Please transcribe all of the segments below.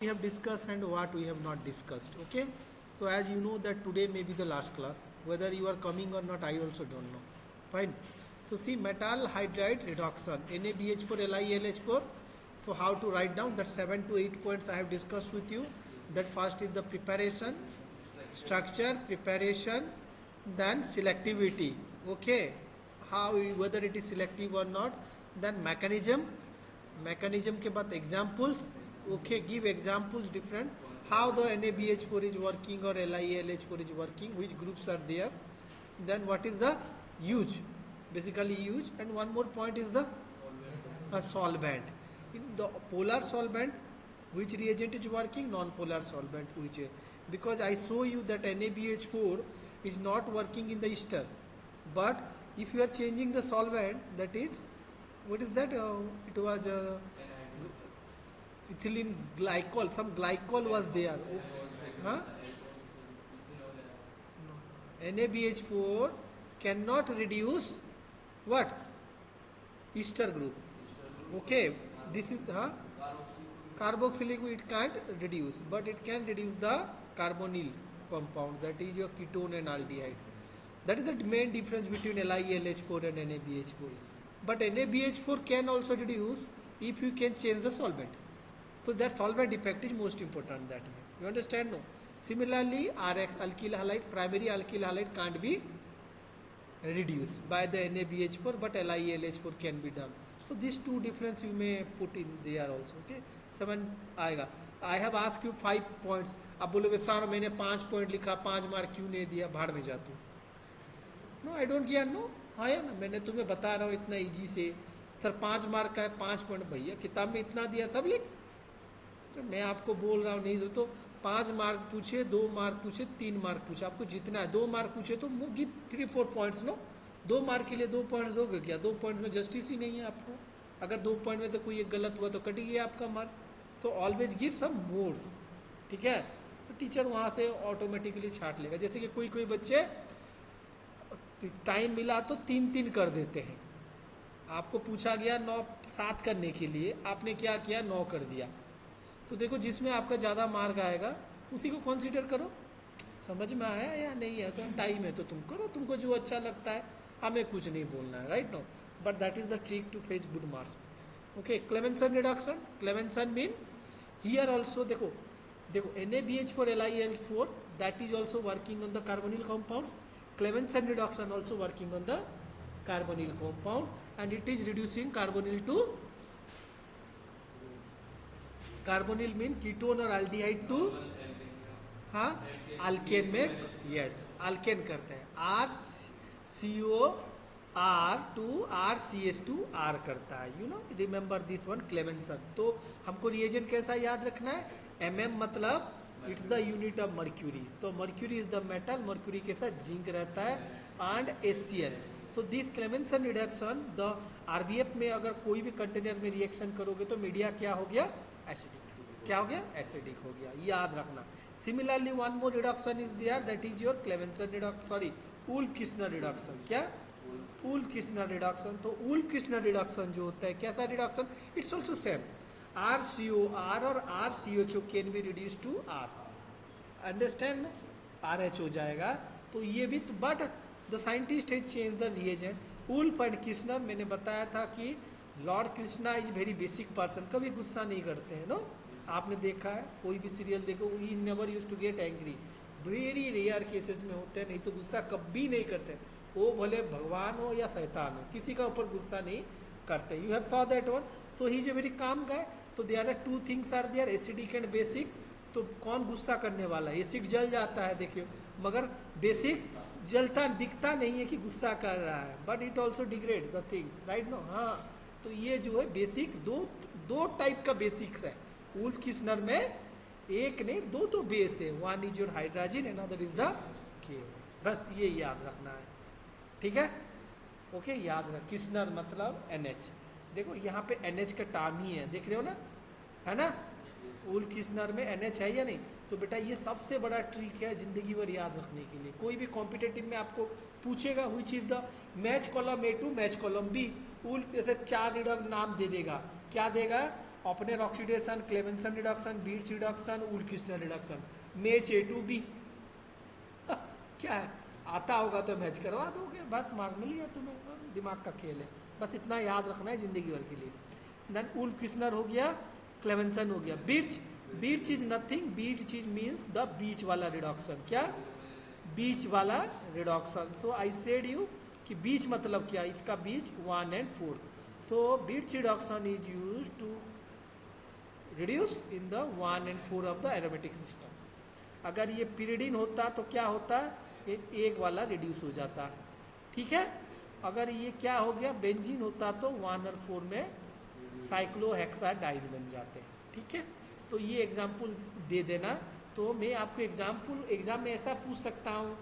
we have discussed and what we have not discussed. Okay, so as you know that today may be the last class, whether you are coming or not I also don't know. Fine. So see, metal hydride reduction, NaBH4 LiLH4. So how to write down that 7 to 8 points I have discussed with you. That first is the preparation, structure, preparation, then selectivity. Okay, how, whether it is selective or not, then mechanism, के बाद examples. Okay, give examples different, how the NaBH4 is working or LiLH4 is working, which groups are there, then what is the use, basically use, and one more point is the solvent. In the polar solvent, which reagent is working, non-polar solvent which is, because I show you that NaBH4 is not working in the ester, but if you are changing the solvent, that is, what is that, it was ethylene glycol, some glycol was there. Huh? NaBH4 cannot reduce what? Ester group. Okay, this is carboxylic, it can't reduce, but it can reduce the carbonyl compound, that is your ketone and aldehyde. That is the main difference between LiLH4 and NaBH4. But NaBH4 can also reduce if you can change the solvent. So that solvent effect is most important that way. You understand? No. Similarly, RX, alkyl halide, primary alkyl halide can't be reduced by the NaBH4, but LiLH4 can be done. So these two difference you may put in there also. Okay, 7 आएगा. I have asked you 5 points. आप बोलोगे sir मैंने 5 point लिखा, 5 mark क्यों नहीं दिया, भाड़ में जा तू. No I don't care. No हाँ या ना, मैंने तुम्हें बता रहा हूँ इतना इजी से. सर 5 मार्क का है, 5 पॉइंट, भैया किताब में इतना दिया सब लिख. तो मैं आपको बोल रहा हूँ नहीं तो 5 मार्क पूछे, 2 मार्क पूछे, 3 मार्क पूछे, आपको जितना है. 2 मार्क पूछे तो गिव 3-4 पॉइंट्स. नो 2 मार्क के लिए 2 पॉइंट्स दोगे क्या? 2 पॉइंट में जस्टिस ही नहीं है आपको. अगर 2 पॉइंट में से कोई एक गलत हुआ तो कट गया आपका mark. So always give some more. ठीक है, तो टीचर वहाँ से ऑटोमेटिकली छाट लेगा. जैसे कि कोई बच्चे टाइम मिला तो 3-3 कर देते हैं. आपको पूछा गया 9-7 करने के लिए, आपने क्या किया, 9 कर दिया. तो देखो जिसमें आपका ज़्यादा मार्क आएगा उसी को कंसीडर करो. समझ में आया या नहीं है? तो टाइम है तो तुम करो, तुमको जो अच्छा लगता है, हमें कुछ नहीं बोलना है. Right no, but that is the trick to fetch good marks. Okay, Clemmensen reduction. Clemmensen mean here also देखो NaBH4 LiL4 that is also working on the carbonyl compounds. Clemenson reduction also working on the carbonyl compound, and it is reducing carbonyl to carbonyl mean ketone और aldehyde to alkane में, yes alkane करते हैं. RCO R to RCH2 R करता है. You know, remember this one, Clemmensen. तो हमको reagent कैसा याद रखना है? mm मतलब it's the unit of mercury. तो mercury is the metal, mercury के साथ जिंक रहता है, and HCl. So this Clemmensen reduction the RBF में अगर कोई भी कंटेनर में रिएक्शन करोगे तो मीडिया क्या हो गया? एसिडिक. क्या हो गया? एसिडिक हो गया. याद रखना. Similarly one more reduction is there, that is your Clemmensen reduction, sorry Wolff Kishner reduction. क्या? Wolff Kishner reduction. तो उल्फ-किस्नर रिडक्शन जो होता है, कैसा reduction? It's also same. RCOR और RCHO can be reduce to R. Understand? RH हो जाएगा. तो ये भी, but the scientist has change the reagent. Wolff and Kishner, मैंने बताया था कि Lord Krishna is very basic person, कभी गुस्सा नहीं करते हैं. नो, आपने देखा है, कोई भी सीरियल देखो, he never use to get angry. Very rare cases में होते हैं, नहीं तो गुस्सा कभी नहीं करते. वो भले भगवान हो या शैतान हो, किसी का ऊपर गुस्सा नहीं करते. You have saw that one. So he is a very calm guy. तो there are 2 things are there, acidic and basic. तो कौन गुस्सा करने वाला है? एसिड जल जाता है देखियो, मगर बेसिक जलता दिखता नहीं है कि गुस्सा कर रहा है, but it also degrade the things. Right no. हाँ, तो ये जो है बेसिक, दो टाइप का बेसिक्स है. उल्फ-किस्नर में एक नहीं, 2 तो बेस है. One is your hydrogen, another is the KOH. बस ये याद रखना है. ठीक है, ओके, याद रख. किस्नर मतलब NH. देखो यहाँ पे NH का टर्म ही है, देख रहे हो ना, है ना? उल्फ-किस्नर में NH है या नहीं? तो बेटा ये सबसे बड़ा ट्रिक है जिंदगी भर याद रखने के लिए. कोई भी कॉम्पिटेटिव में आपको पूछेगा which is the match column A to match column B, Wolff ऐसे 4 रिडक्ट नाम दे देगा. क्या देगा? ओपनर ऑक्सीडेशन, क्लेवेंसन रिडक्शन, बीट्स reduction, Wolff Kishner reduction, match A to B. क्या है, आता होगा तो मैच करवा दोगे, बस मार्क मिल गया तुम्हें, दिमाग का खेल है, बस इतना याद रखना है जिंदगी भर के लिए। देन उल्किस्नर हो गया, क्लेवेंसन हो गया। Birch is nothing, Birch is means the बीच वाला रिडक्शन। क्या, बीच वाला reduction. So I said you कि बीच मतलब क्या, इसका बीच 1 and 4। सो Birch reduction is use to reduce in the 1 and 4 of the aromatic systems. अगर ये पिरिडिन होता तो क्या होता, एक वाला रिड्यूस हो जाता, ठीक है। अगर ये क्या हो गया, बेंजीन होता तो 1 और 4 में साइक्लोहेक्साडाइन बन जाते, ठीक है। तो ये एग्जाम्पल दे देना। तो मैं आपको एग्जाम में ऐसा पूछ सकता हूँ,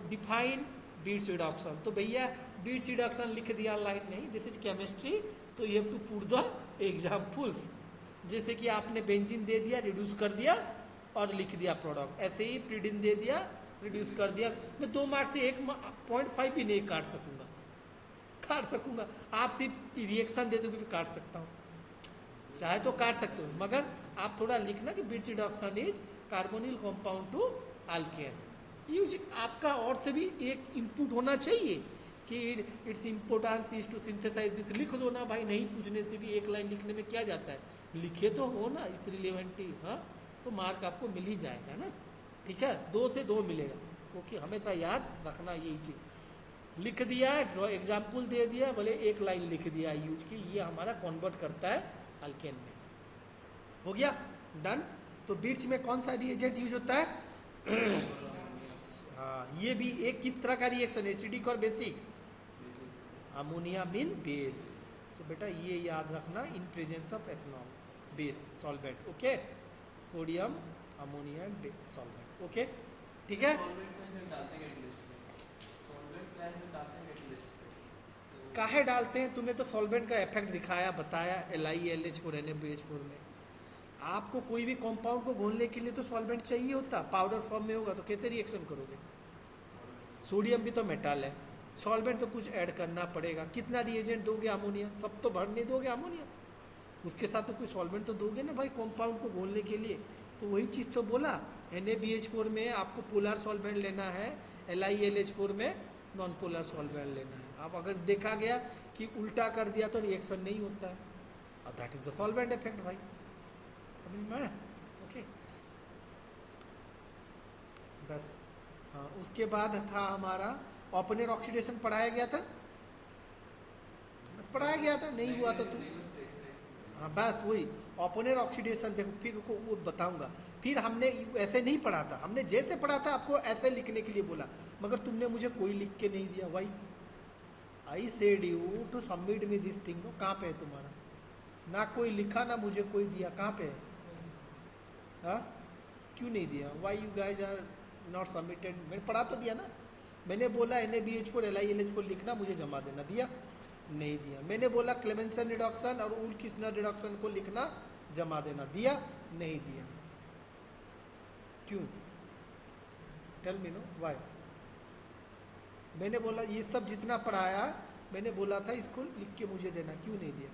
डिफाइन बीट्स रिडक्शन, तो भैया बीट्स रिडक्शन लिख दिया लाइन नहीं, दिस इज केमिस्ट्री, तो you have to put the examples. जैसे कि आपने बेंजीन दे दिया, रिड्यूस कर दिया और लिख दिया प्रोडक्ट, ऐसे ही प्रीडिन दे दिया, रिड्यूस कर दिया। मैं 2 मार्क्स से 1.5 भी नहीं काट सकूंगा। आप सिर्फ रिएक्शन दे दोगे, काट सकता हूँ, चाहे तो काट सकते हो, मगर आप थोड़ा लिखना कि Birch reduction is carbonyl compound to alkane. Use आपका और से भी एक इनपुट होना चाहिए कि it's importance is to synthesize this, लिख दो ना भाई, नहीं पूछने से भी एक लाइन लिखने में क्या जाता है, लिखे तो हो ना, इस रिलेवेंटी, हाँ, तो मार्क आपको मिल ही जाएगा ना, ठीक है, 2 से 2 मिलेगा। ओके, हमेशा याद रखना यही चीज़। लिख दिया, एग्जाम्पल दे दिया, भले एक लाइन लिख दिया यूज की, ये हमारा कन्वर्ट करता है अल्केन में। हो गया, डन। तो बीट्स में कौन सा रिएजेंट यूज होता है? हाँ, ये भी एक किस तरह का रिएक्शन, एसिडिक और बेसिक, अमोनिया मीन बेस। तो बेटा ये याद रखना, इन presence of ethanol base solvent, okay, sodium ammonia solvent, okay, ठीक है। काहे डालते हैं, तुम्हें तो सॉल्वेंट का इफेक्ट दिखाया, बताया, LiLH4 NaBH4 में। आपको कोई भी कंपाउंड को घोलने के लिए तो सॉल्वेंट चाहिए होता, पाउडर फॉर्म में होगा तो कैसे रिएक्शन करोगे? सोडियम भी तो मेटल है, सॉल्वेंट तो कुछ ऐड करना पड़ेगा। कितना रिएजेंट दोगे? अमोनिया, सब तो भर नहीं दोगे अमोनिया, उसके साथ तो कोई सॉल्वेंट तो दोगे ना भाई कंपाउंड को घोलने के लिए। तो वही चीज़ तो बोला, NaBH4 में आपको पोलर सॉल्वेंट लेना है, LiLH4 में नॉन पोलर सॉल्वेंट लेना है। अब अगर देखा गया कि उल्टा कर दिया तो रिएक्शन नहीं होता है, और that is the solvent effect भाई, समझ में आया? ओके, बस। हाँ, उसके बाद था हमारा ओपनर ऑक्सीडेशन, पढ़ाया गया था, बस पढ़ाया गया था, नहीं हुआ तो तुम, हाँ बस वही ओपनर ऑक्सीडेशन। देखो फिर को वो बताऊंगा, फिर हमने ऐसे नहीं पढ़ा था, हमने जैसे पढ़ा था आपको ऐसे लिखने के लिए बोला, मगर तुमने मुझे कोई लिख के नहीं दिया। Why I said you to submit me this thing, कहाँ पे है तुम्हारा? ना कोई लिखा ना मुझे कोई दिया, कहाँ पे है? हाँ, क्यों नहीं दिया? Why you guys are not submitted? मैंने पढ़ा तो दिया ना, मैंने बोला NaBH4 LiLH4 लिखना, मुझे जमा देना, दिया? नहीं दिया। मैंने बोला क्लेमेंसन रिडक्शन और उल्किस्नर रिडक्शन को लिखना, जमा देना, दिया? नहीं दिया। क्यों? Tell me no why. मैंने बोला ये सब जितना पढ़ाया, मैंने बोला था इसको लिख के मुझे देना, क्यों नहीं दिया?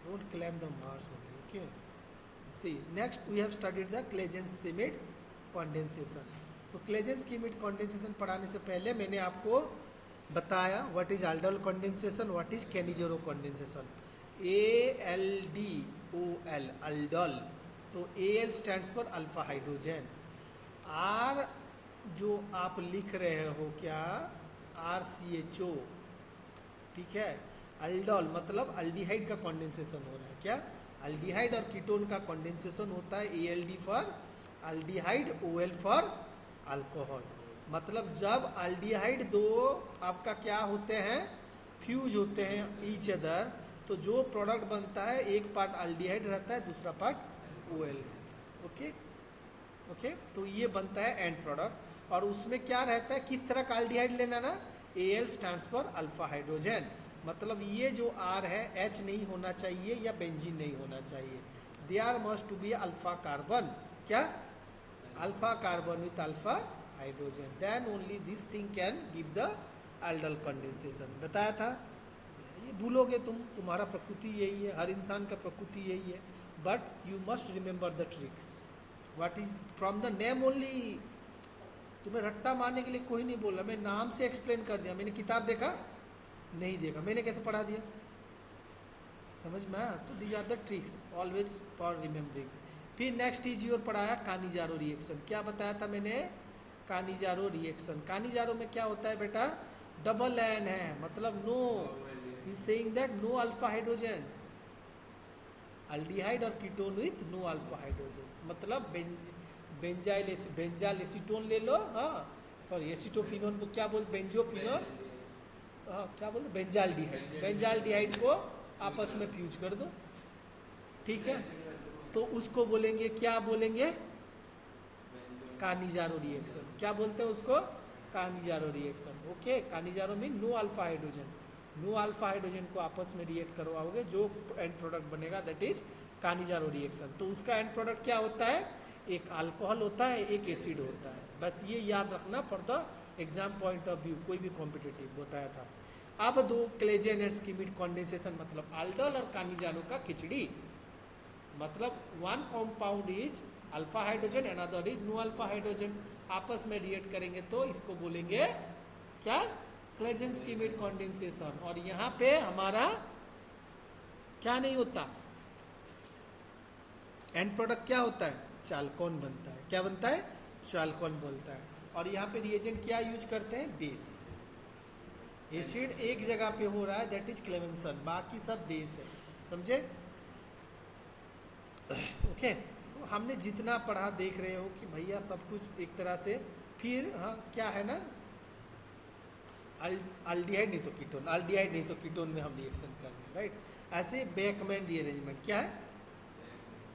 Don't claim the marks only, okay? See, next we have studied the Claisen-Schmidt condensation. तो क्लेजेन-स्कीमिट कंडेंसेशन पढ़ाने से पहले मैंने आपको बताया what is aldol condensation, what is Cannizzaro condensation. ALDOL, aldol, तो AL stands for alpha hydrogen, R जो आप लिख रहे हो क्या, RCHO, ठीक है। अल्डोल मतलब अल्डिहाइड का कंडेंसेशन हो रहा है, क्या? अल्डिहाइड और कीटोन का कंडेंसेशन होता है, ALD for aldehyde, OL for alcohol. मतलब जब अल्डिहाइड दो आपका क्या होते हैं, फ्यूज होते हैं ईच अदर, तो जो प्रोडक्ट बनता है एक पार्ट अल्डिहाइड रहता है, दूसरा पार्ट OL रहता है, ओके ओके। तो ये बनता है एंड प्रोडक्ट, और उसमें क्या रहता है, किस तरह का अल्डिहाइड लेना ना, AL stands for alpha hydrogen. मतलब ये जो R है H नहीं होना चाहिए या बेंजीन नहीं होना चाहिए, there must to be alpha carbon, क्या? Alpha carbon with alpha hydrogen, then only this thing can give the aldol condensation. बताया था, ये भूलोगे तुम, तुम्हारा प्रकृति यही है, हर इंसान का प्रकृति यही है, but you must remember the trick, what is from the name only. तुम्हें रट्टा मारने के लिए कोई नहीं बोला, मैं नाम से एक्सप्लेन कर दिया। मैंने किताब देखा नहीं देखा, मैंने कैसे पढ़ा दिया, समझ में आया? तो these are the tricks always for remembering. फिर नेक्स्ट इज योर पढ़ाया कानिजारो रिएक्शन। क्या बताया था मैंने? कानिजारो रिएक्शन। कानिजारो में क्या होता है बेटा? डबल एन है, मतलब no, is saying that no alpha hydrogens, aldehyde और ketone with no alpha hydrogens, मतलब बेंजाइल एसीटोन ले लो, हाँ सॉरी एसीटोफिनोन को क्या बोलते, बेंजोफिनोन, हाँ क्या बोलते, बेंजाल्डिहाइड, बेंजाल्डिहाइड को आपस में फ्यूज कर दो, ठीक है, तो उसको बोलेंगे, क्या बोलेंगे? Cannizzaro reaction. क्या बोलते हैं उसको? Cannizzaro reaction. Okay, Cannizzaro mean no alpha hydrogen, no alpha hydrogen को आपस में रिएक्ट करवाओगे, जो एंड प्रोडक्ट बनेगा दैट इज कानिजारो रिएक्शन। तो उसका एंड प्रोडक्ट क्या होता है? एक अल्कोहल होता है, एक एसिड होता है। बस ये याद रखना for the exam point of view, कोई भी कॉम्पिटिटिव बताया था। अब दो क्लेजेन एंड स्कीमिड कॉन्डेंसेशन, मतलब अल्डोल और कानिजारो का खिचड़ी, मतलब one compound is alpha hydrogen, another is no alpha hydrogen, आपस में रिएक्ट करेंगे तो इसको बोलेंगे क्या? Claisen Schmidt condensation. और यहाँ पे हमारा क्या नहीं होता? एंड प्रोडक्ट क्या होता है? चाल्कोन बनता है। क्या बनता है? चाल्कोन बोलता है। और यहाँ पे रिएजेंट क्या यूज करते हैं? बेस। एसिड एक जगह पे हो रहा है दैट इज क्लेमेंसन, बाकी सब बेस है, समझे? ओके, तो हमने जितना पढ़ा देख रहे हो कि भैया सब कुछ एक तरह से। फिर हाँ क्या है ना, अल्डिहाइड नहीं तो कीटोन, अल्डिहाइड नहीं तो कीटोन में हम रिएक्शन कर रहे हैं, राइट? ऐसे बैकमैन रीअरेंजमेंट क्या है?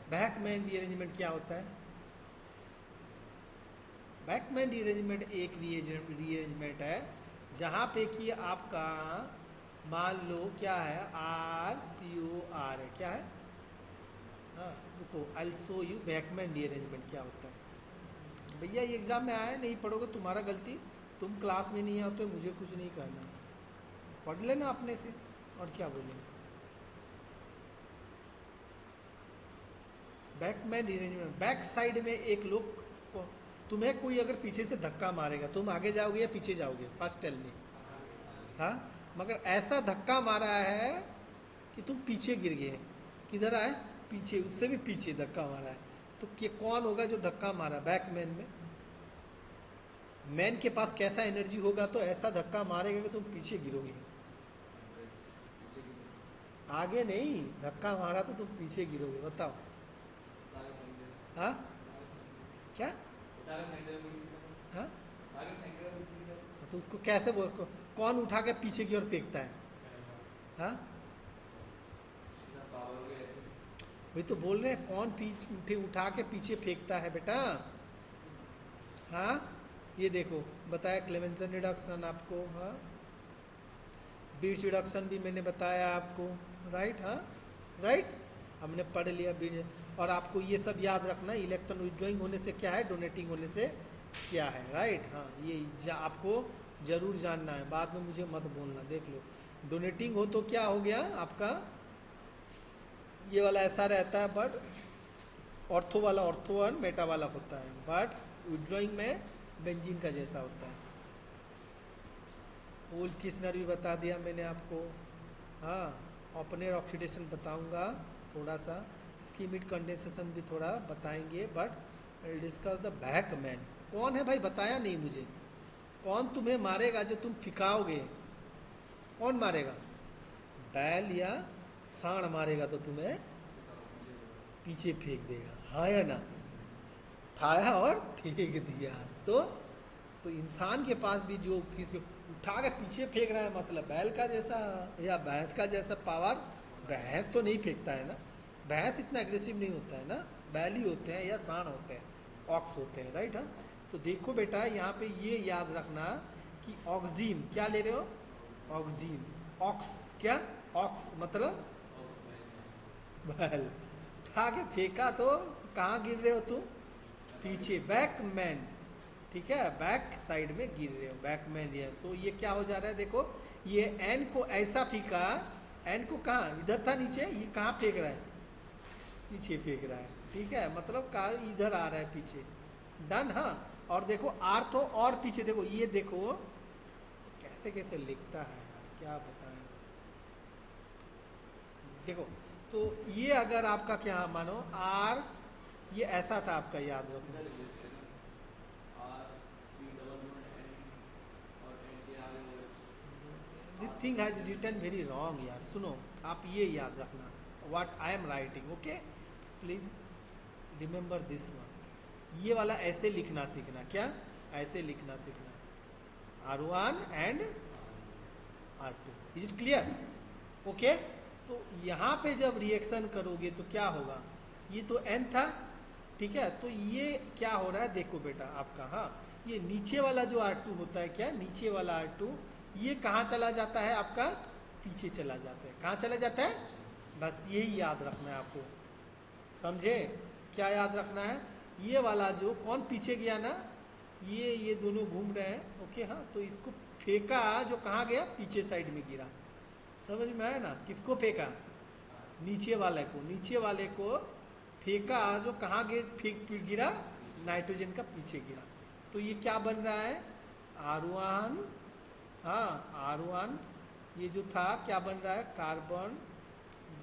बैकमैन रीअरेंजमेंट क्या होता है? बैकमैन रीअरेंजमेंट एक रीअरेंजमेंट है जहाँ पे कि आपका मान लो क्या है, RCOR है, क्या है? हाँ रुको, I show you Beckmann rearrangement क्या होता है। भैया ये एग्जाम में आया, नहीं पढ़ोगे तुम्हारा गलती, तुम क्लास में नहीं आते, मुझे कुछ नहीं करना, पढ़ लेना अपने से, और क्या बोलेंगे। बैकमैन रीअरेंजमेंट, बैक साइड में एक लोग को, तुम्हें कोई अगर पीछे से धक्का मारेगा, तुम आगे जाओगे या पीछे जाओगे? First tell me. हाँ, मगर ऐसा धक्का मारा है कि तुम पीछे गिर गए, किधर आए? पीछे, उससे भी पीछे धक्का मारा है, तो ये कौन होगा जो धक्का मारा? बैकमैन में मैन के पास कैसा एनर्जी होगा, तो ऐसा धक्का मारेगा कि तुम पीछे गिरोगे, आगे नहीं। धक्का मारा तो तुम पीछे गिरोगे, बताओ। हाँ क्या? हाँ तो उसको कैसे कौन उठा के पीछे की ओर फेंकता है? हाँ वही तो बोल रहे हैं, कौन उठा के पीछे फेंकता है बेटा? हाँ ये देखो बताया, क्लेमेंसन रिडक्शन आपको, हाँ बीड्स रिडक्शन भी मैंने बताया आपको, राइट? हाँ राइट, हमने पढ़ लिया बीड्स। और आपको ये सब याद रखना, इलेक्ट्रॉन विथड्रॉइंग होने से क्या है, डोनेटिंग होने से क्या है, राइट? हाँ ये आपको जरूर जानना है, बाद में मुझे मत बोलना। देख लो, डोनेटिंग हो तो क्या हो गया आपका, ये वाला ऐसा रहता है, बट ऑर्थो वाला ऑर्थो वन मेटा वाला होता है, बट विथड्रॉइंग में बेंजीन का जैसा होता है। ओल किस्नर भी बता दिया मैंने आपको। हाँ, ओपनर ऑक्सीडेशन बताऊंगा थोड़ा सा, स्कीमिड कंडेंसेशन भी थोड़ा बताएंगे, बट डिस्कस द बैकमैन। कौन है भाई, बताया नहीं मुझे। कौन तुम्हें मारेगा जो तुम फिकाओगे? कौन मारेगा? बैल या सांड मारेगा तो तुम्हें पीछे फेंक देगा, हाँ या ना? उठाया और फेंक दिया, तो इंसान के पास भी जो उठा के पीछे फेंक रहा है, मतलब बैल का जैसा या भैंस का जैसा पावर। भैंस तो नहीं फेंकता है ना, भैंस इतना एग्रेसिव नहीं होता है ना, बैल ही होते हैं या सांड होते हैं, ऑक्स होते हैं, राइट? हाँ, तो देखो बेटा यहाँ पे ये याद रखना कि ऑक्सीन क्या ले रहे हो? ऑक्सीन, ऑक्स क्या? ऑक्स मतलब बैल, उठा के फेंका तो कहाँ गिर रहे हो तुम? पीछे, बैकमैन, ठीक है, बैक साइड में गिर रहे हो, बैकमैन। ये तो ये क्या हो जा रहा है, देखो ये एन को ऐसा फीका एन को कहाँ, इधर था नीचे, ये कहाँ फेंक रहा है, पीछे फेंक रहा है, ठीक है, मतलब कार इधर आ रहा है पीछे, डन। हाँ, और देखो आर तो और पीछे, देखो ये देखो कैसे कैसे लिखता है यार, क्या बताएं। देखो तो ये अगर आपका क्या मानो आर, ये ऐसा था आपका, याद रखो। This thing has written very wrong यार, सुनो आप ये याद रखना, what I am writing, okay, please remember this one. ये वाला ऐसे लिखना सीखना, क्या ऐसे लिखना सीखना, R1 and R2, is it clear, okay. तो यहाँ पे जब रिएक्शन करोगे तो क्या होगा, ये तो n था, ठीक है, तो ये क्या हो रहा है देखो बेटा आपका, हाँ ये नीचे वाला जो R2 होता है, क्या नीचे वाला R2, ये कहाँ चला जाता है आपका, पीछे चला जाता है, कहाँ चला जाता है, बस यही याद रखना है आपको, समझे, क्या याद रखना है, ये वाला जो कौन पीछे गया ना, ये दोनों घूम रहे हैं, ओके। हाँ, तो इसको फेंका जो कहाँ गया, पीछे साइड में गिरा, समझ में आया ना, किसको फेंका, नीचे वाले को, नीचे वाले को फेंका जो कहाँ गिरा, नाइट्रोजन का पीछे गिरा, तो ये क्या बन रहा है, R1, हाँ R1, ये जो था क्या बन रहा है, carbon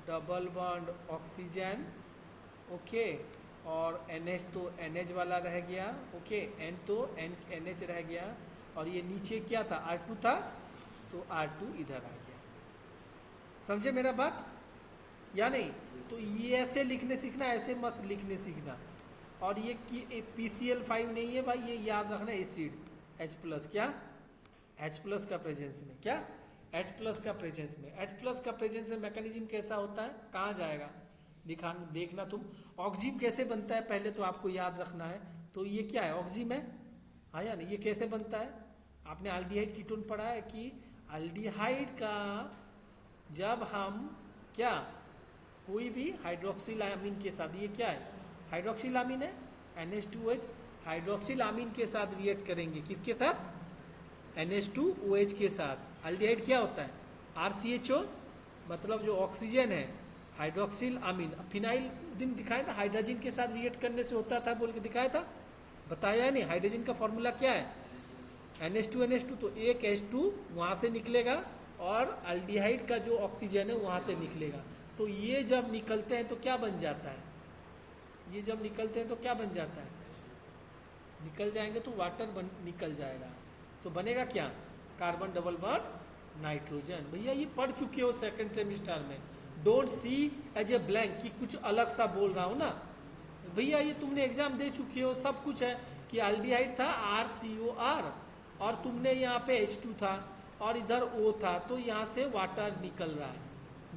double bond oxygen, okay, और NH तो NH वाला रह गया, ओके, N तो NH रह गया, और ये नीचे क्या था, R2 था, तो R2 इधर आ गया, समझे मेरा बात या नहीं। तो ये ऐसे लिखने सीखना, ऐसे मत लिखने सीखना, और ये PCl5 नहीं है भाई, ये याद रखना, एसिड H+, क्या H+ का प्रेजेंस में, क्या H+ का प्रेजेंस में, H+ का प्रेजेंस में मैकेनिज्म कैसा होता है, कहाँ जाएगा, देखना तुम, ऑक्सीजन कैसे बनता है पहले तो आपको याद रखना है, तो ये क्या है, ऑक्सीजन है, हाँ या नहीं, ये कैसे बनता है, आपने एल्डिहाइड कीटोन पढ़ा है कि एल्डिहाइड का जब हम क्या कोई भी हाइड्रोक्सिल अमीन के साथ, ये क्या है हाइड्रोक्सिल अमीन है, NH2OH, हाइड्रोक्सिल अमीन के साथ रिएक्ट करेंगे, किसके साथ, NH2OH के साथ, एल्डिहाइड क्या होता है, RCHO, मतलब जो ऑक्सीजन है, हाइड्रोक्सिल अमीन, फिनाइल दिन दिखाया था, हाइड्रोजन के साथ रिएक्ट करने से होता था बोल के दिखाया था, बताया नहीं, हाइड्रोजन का फॉर्मूला क्या है, NH2NH2, तो एक H2 वहाँ से निकलेगा और एल्डिहाइड का जो ऑक्सीजन है वहाँ से निकलेगा, तो ये जब निकलते हैं तो क्या बन जाता है, ये जब निकलते हैं तो क्या बन जाता है, निकल जाएंगे तो वाटर निकल जाएगा, तो बनेगा क्या, कार्बन डबल बॉन्ड नाइट्रोजन। भैया ये पढ़ चुके हो सेकंड सेमिस्टर में, don't see as a blank कि कुछ अलग सा बोल रहा हूँ ना भैया, ये तुमने एग्जाम दे चुके हो, सब कुछ है कि एल्डिहाइड था RCOR, और तुमने यहाँ पे H2 था और इधर O था, तो यहाँ से वाटर निकल रहा है,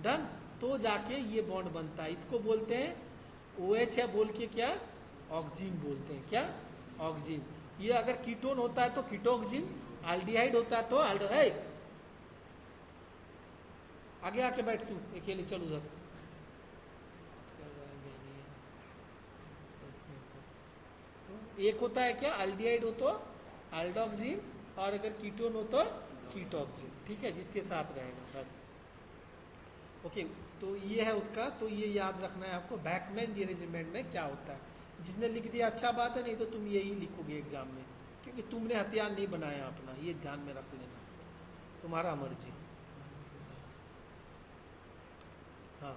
डन, तो जाके ये बॉन्ड बनता है, इसको बोलते हैं OH है बोल के क्या, ऑक्सीजन बोलते हैं, क्या ऑक्सीजन। ये अगर कीटोन होता है तो कीटोक्सिन, एल्डिहाइड होता है तो एल्डिहाइड। आगे आके बैठ तू अकेले, चल उधर, तो एक होता है क्या एल्डिहाइड हो तो एल्डोक्सिन, और अगर कीटोन हो तो कीटोक्सिन, ठीक है, जिसके साथ रहेगा बस, ओके। तो ये है उसका, तो ये याद रखना है आपको, बैकमैन रीअरेंजमेंट में क्या होता है, जिसने लिख दिया अच्छा बात है, नहीं तो तुम यही लिखोगे एग्जाम में, क्योंकि तुमने हथियार नहीं बनाया अपना, ये ध्यान में रख लेना, तुम्हारा मर्जी बस। हाँ,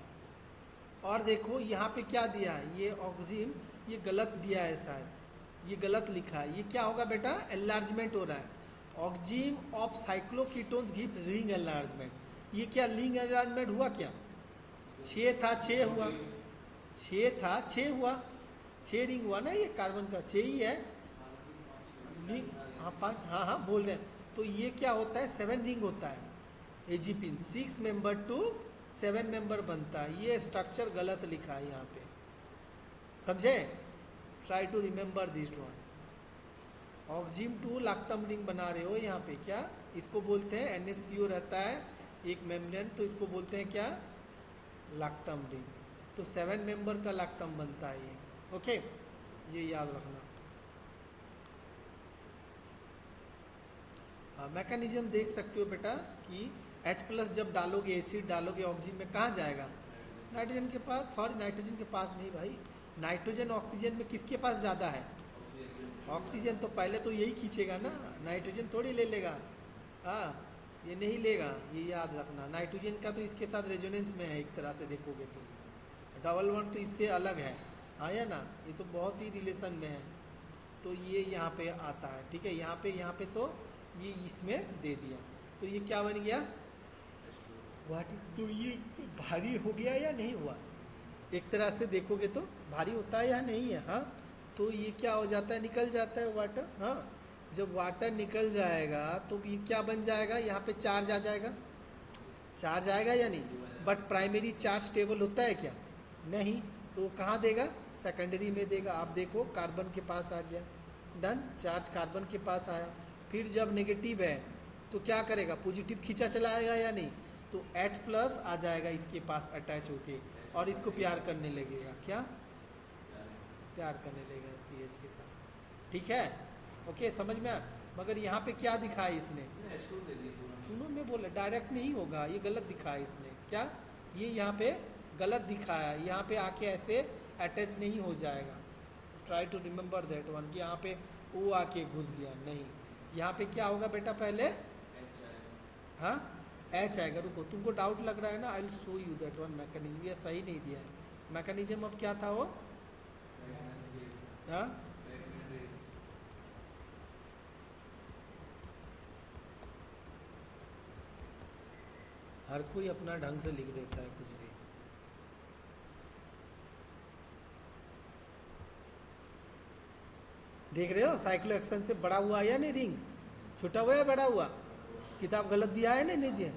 और देखो यहाँ पे क्या दिया है, ये ऑक्सीजन, ये गलत दिया है शायद, ये गलत लिखा है, ये क्या होगा बेटा, एनलार्जमेंट हो रहा है, oxygen of cycloketones give ring enlargement, ये क्या रिंग एनलार्जमेंट हुआ क्या, 6 था 6 हुआ, 6 था 6 हुआ, 6 रिंग हुआ ना, ये कार्बन का 6 ही है रिंग, हाँ 5, हाँ हाँ बोल रहे हैं, तो ये क्या होता है 7 रिंग होता है, एजीपिन 6 मेंबर टू 7 मेंबर बनता है, ये स्ट्रक्चर गलत लिखा है यहाँ पे, समझे, try to remember this one. Oxygen 2 lactam ring बना रहे हो यहाँ पे, क्या इसको बोलते हैं, NH CO रहता है एक मेम्ब्रेन, तो इसको बोलते हैं क्या, लैक्टम रिंग, तो 7 मेंबर का लैक्टम बनता है ये, ओके, ये याद रखना। हाँ, मैकेनिज्म देख सकते हो बेटा कि H प्लस जब डालोगे, एसिड डालोगे ऑक्सीजन में, कहाँ जाएगा? नाइट्रोजन के पास। सॉरी, नाइट्रोजन के पास नहीं भाई, नाइट्रोजन ऑक्सीजन में किसके पास ज़्यादा है? ऑक्सीजन। तो पहले तो यही खींचेगा ना, नाइट्रोजन थोड़ी ले लेगा। हाँ, ये नहीं लेगा, ये याद रखना। नाइट्रोजन का तो इसके साथ रेजोनेंस में है एक तरह से देखोगे तो, डबल वन तो इससे अलग है। हाँ या ना, ये तो बहुत ही रिलेशन में है। तो ये यहाँ पे आता है, ठीक है। यहाँ पे तो ये इसमें दे दिया, तो ये क्या बन गया? वाट। तो ये भारी हो गया या नहीं हुआ? एक तरह से देखोगे तो भारी होता है या नहीं है? हाँ। तो ये क्या हो जाता है? निकल जाता है वाटर। हाँ, जब वाटर निकल जाएगा तो ये क्या बन जाएगा? यहाँ पे चार्ज आ जाएगा। चार्ज आएगा या नहीं? बट प्राइमरी चार्ज स्टेबल होता है क्या? नहीं। तो कहाँ देगा? सेकेंडरी में देगा। आप देखो, कार्बन के पास आ गया, डन। चार्ज कार्बन के पास आया। फिर जब नेगेटिव है तो क्या करेगा? पॉजिटिव खींचा चलाएगा या नहीं? तो H प्लस आ जाएगा इसके पास अटैच होके, और इसको प्यार करने लगेगा। क्या? प्यार करने लगेगा CH के साथ, ठीक है। ओके, समझ में आया? मगर यहाँ पे क्या दिखाया इसने? सुनो, मैं बोला डायरेक्ट नहीं होगा, ये गलत दिखाया इसने। क्या? ये यहाँ पे गलत दिखाया, यहाँ पे आके ऐसे अटैच नहीं हो जाएगा। Try to remember that one, कि यहाँ पे वो आके घुस गया नहीं। यहाँ पे क्या होगा बेटा पहले? हाँ, एच आएगा। रुको, तुमको डाउट लग रहा है ना, I will show you that one mechanism. ये सही नहीं दिया है मैकेनिज्म। अब क्या था वो? हाँ, हर कोई अपना ढंग से लिख देता है कुछ भी। देख रहे हो, साइक्लो एक्शन से बड़ा हुआ या नहीं रिंग? छोटा हुआ या बड़ा हुआ? किताब गलत दिया है नहीं दिया?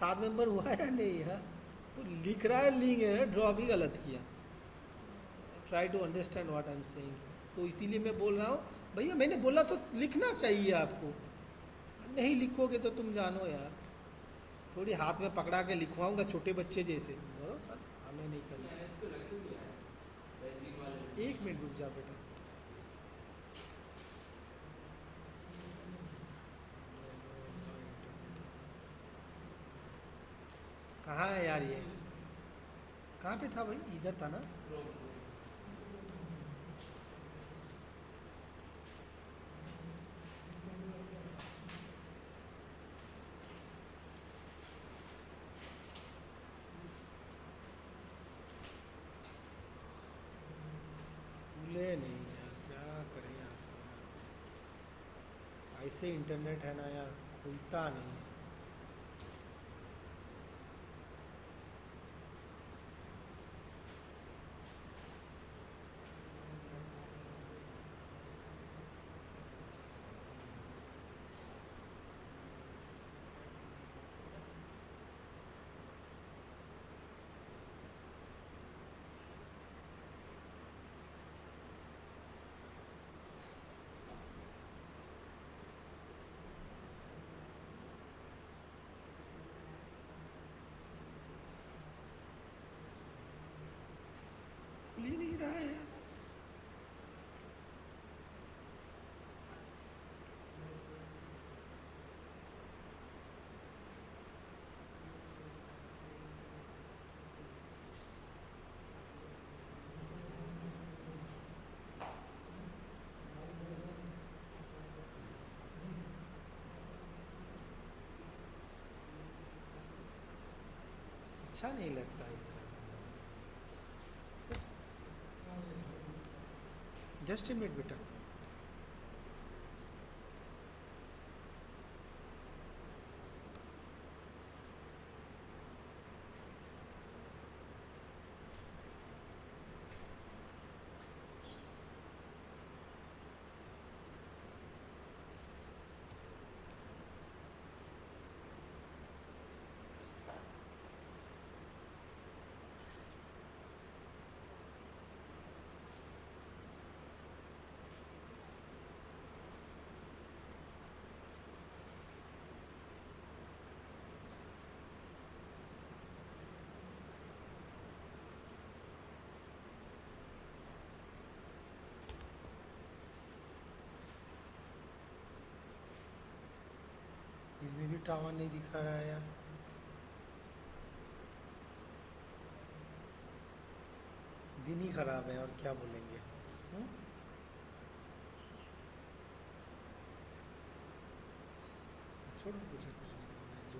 7 मेंबर हुआ है या नहीं? है तो लिख रहा है लिंग है, ड्रॉ भी गलत किया। Try to understand what I am saying. तो इसीलिए मैं बोल रहा हूँ भैया, मैंने बोला तो लिखना चाहिए आपको। नहीं लिखोगे तो तुम जानो यार, थोड़ी हाथ में पकड़ा के लिखवाऊंगा छोटे बच्चे जैसे। बोलो सर, हमें नहीं करना। 1 मिनट रुक जा बेटा। कहाँ है यार ये? कहाँ पे था भाई? इधर था ना। खुले नहीं यार, क्या करें यार। ऐसे इंटरनेट है ना यार, खुलता नहीं है। खुल ही नहीं रहा है यार। अच्छा नहीं लगता है मेरा धंधा। जस्ट ए मिनट बेटा। इसमें भी टावर नहीं दिखा रहा है यार। दिन ही खराब है और क्या बोलेंगे। हम्म? छोड़ो, कुछ कुछ नहीं, जो